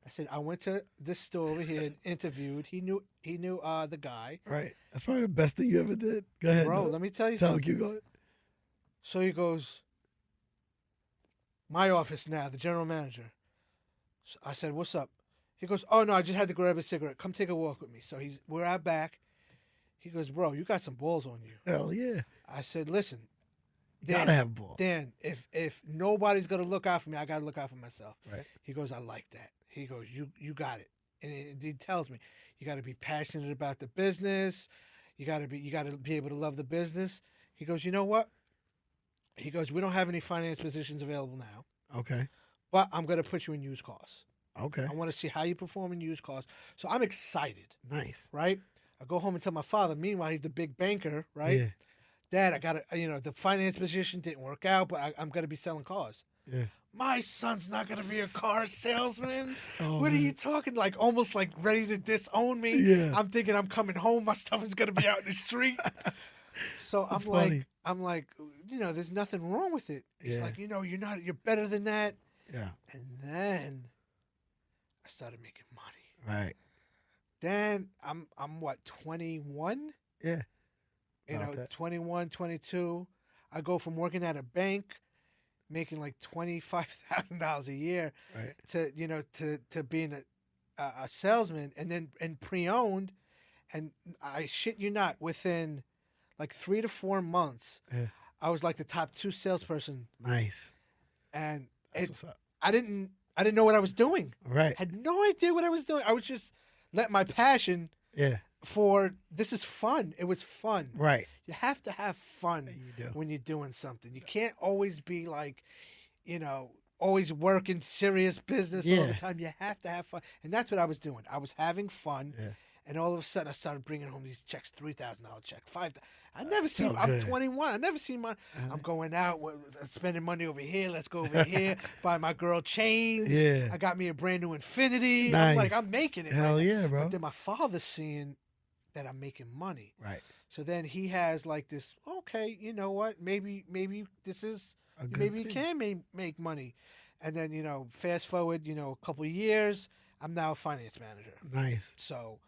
I said, I went to this store over here and interviewed. He knew the guy. Right. That's probably the best thing you ever did. Go ahead. Bro, let me tell you something. Keep going. So he goes, my office now, the general manager. So I said, what's up? He goes, oh, no, I just had to grab a cigarette. Come take a walk with me. So we're out back. He goes, bro, you got some balls on you. Hell yeah. I said, listen, You gotta have balls. Dan, if nobody's going to look out for me, I got to look out for myself. Right. He goes, I like that. He goes, you got it. And he tells me, you got to be passionate about the business. You got to be able to love the business. He goes, you know what? He goes, we don't have any finance positions available now, Okay. but I'm going to put you in used cars. Okay. I want to see how you perform in used cars. So I'm excited, Nice. right? I go home and tell my father. Meanwhile, he's the big banker, right? Yeah. Dad, I got to, the finance position didn't work out, but I'm going to be selling cars. Yeah. My son's not going to be a car salesman. Oh, What are man. you talking? Like almost like ready to disown me. Yeah. I'm thinking I'm coming home. My stuff is going to be out in the street. So That's funny. I'm like, there's nothing wrong with it. He's Yeah. like, you're better than that. Yeah. And then I started making money. Right. Then I'm what, 21? Yeah. About that. 21, 22. I go from working at a bank, making like $25,000 a year, Right. to being a salesman and pre-owned, and I shit you not, within like 3 to 4 months, Yeah. I was like the top 2 salesperson, Nice. and That's what's up. I didn't know what I was doing. Right. Had no idea what I was doing. I was just let my passion Yeah. for this is fun. It was fun. Right. You have to have fun You do. when you're doing something. You can't always be like, always working serious business all the Yeah. time. You have to have fun. And that's what I was doing. I was having fun. Yeah. And all of a sudden, I started bringing home these checks, $3,000 check, $5,000. I never seen. felt I'm good. 21. I never seen my. I'm going out, spending money over here. Let's go over here. Buy my girl chains. Yeah. I got me a brand new Infinity. Nice. I'm like, I'm making it. Hell right now. yeah, bro. But then my father's seeing that I'm making money. Right. So then he has like this. Okay, you know what? Maybe this is. A good Maybe you thing. can make money. And then fast forward, a couple of years, I'm now a finance manager. Nice. So.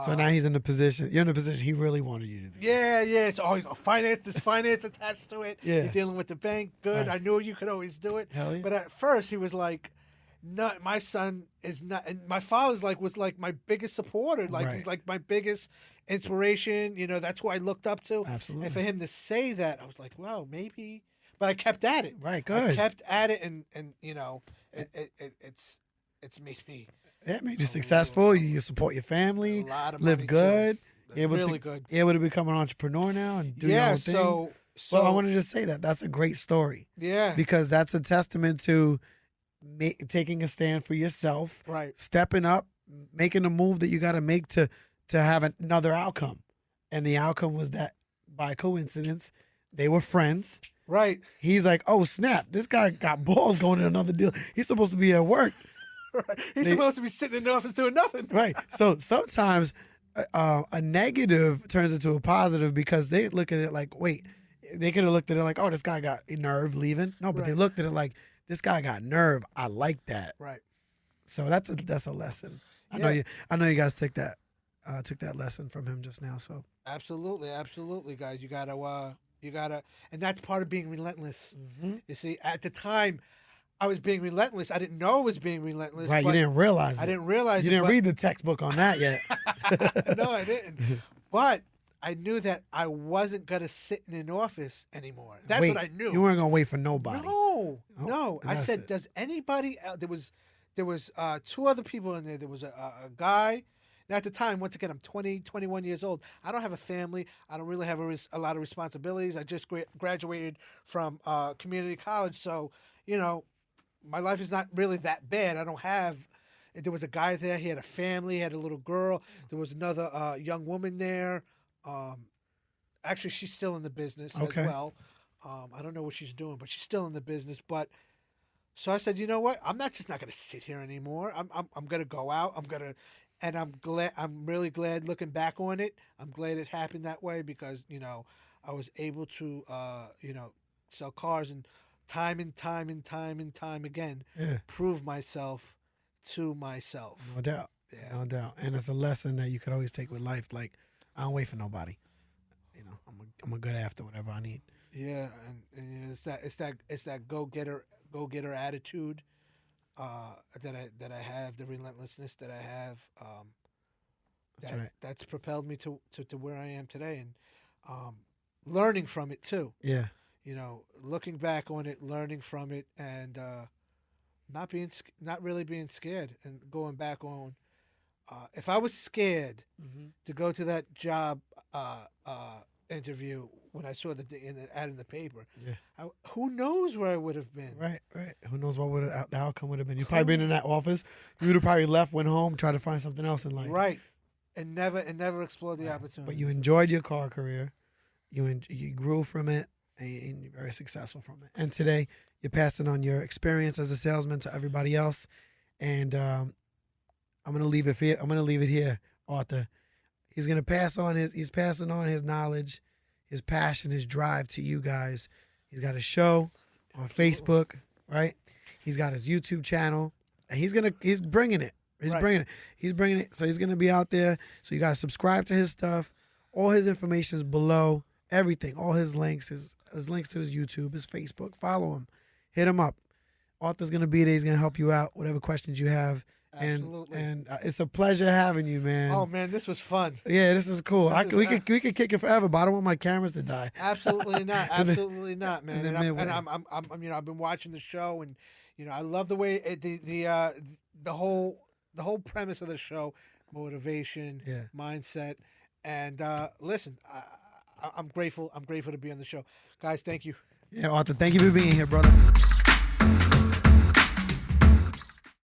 So now he's in the position. You're in the position he really wanted you to be. Yeah. It's always there's finance attached to it. Yeah. You're dealing with the bank. Good. Right. I knew you could always do it. Hell yeah. But at first he was like, "No, my son is not." And my father's was my biggest supporter. Like Right. he's like my biggest inspiration. That's who I looked up to. Absolutely. And for him to say that, I was like, "Wow, maybe." But I kept at it. Right. I Good. kept at it, and it's made me Yeah, it made you successful. You support your a family. lot of Live money, good. Too. You're able Really to, good. You're able to become an entrepreneur now and do your Yeah. own thing. So Well, I want to just say that's a great story yeah. because that's a testament to taking a stand for yourself, Right. stepping up, making a move that you got to make to have another outcome. And the outcome was that by coincidence, they were friends. Right. He's like, oh, snap, this guy got balls going to another deal. He's supposed to be at work. Right. He's supposed to be sitting in the office doing nothing. Right. So sometimes a negative turns into a positive because they look at it like, wait, they could have looked at it like, oh, this guy got nerve leaving. No, but they looked at it like, this guy got nerve. I like that. Right. So that's a lesson. I know you guys took that lesson from him just now. So absolutely, guys. You gotta, and that's part of being relentless. You see, at the time, I was being relentless. I didn't know I was being relentless. Right, you didn't realize it. I didn't realize you it. didn't read the textbook on that yet. No, I didn't. But I knew that I wasn't gonna sit in an office anymore. That's what I knew. You weren't gonna wait for nobody. No. I said, does anybody else? There was 2 other people in there. There was a guy. And at the time, once again, I'm 20, 21 years old. I don't have a family. I don't really have a lot of responsibilities. I just graduated from community college, so my life is not really that bad. I don't have. There was a guy there. He had a family. He had a little girl. There was another young woman there. Actually, she's still in the business as well. I don't know what she's doing, but she's still in the business. But so I said, you know what? I'm just not going to sit here anymore. I'm going to go out. And I'm glad. I'm really glad looking back on it. I'm glad it happened that way because I was able to sell cars and time again prove myself to myself. No doubt. Yeah. No doubt. And it's a lesson that you could always take with life. Like, I don't wait for nobody. I'm a good after whatever I need. Yeah, and it's that go getter attitude that I have, the relentlessness that I have. That's propelled me to where I am today, and learning from it too. Yeah. Looking back on it, learning from it, and not really being scared, and going back on. If I was scared to go to that job interview when I saw the ad in the paper, who knows where I would have been? Right. Who knows what the outcome would have been? You'd probably been in that office. You would have probably left, went home, tried to find something else in life. Right, and never explored the opportunity. But you enjoyed your car career. You grew from it, and you're very successful from it. And today, you're passing on your experience as a salesman to everybody else. And I'm gonna leave it here. I'm gonna leave it here, Arthur. He's passing on his knowledge, his passion, his drive to you guys. He's got a show on Facebook, right? He's got his YouTube channel, and he's bringing it. He's bringing it. So he's gonna be out there. So you guys subscribe to his stuff. All his information is below. Everything, all his links, his links to his YouTube, his Facebook. Follow him, hit him up. Arthur's gonna be there. He's gonna help you out. Whatever questions you have. Absolutely. And it's a pleasure having you, man. Oh man, this was fun. Yeah, this is cool. We could kick it forever, but I don't want my cameras to die. Absolutely not. Absolutely not, man. And I've been watching the show, and I love the way the whole premise of the show, motivation, mindset, and listen, I'm grateful. I'm grateful to be on the show, guys. Thank you. Yeah, Arthur, thank you for being here, brother.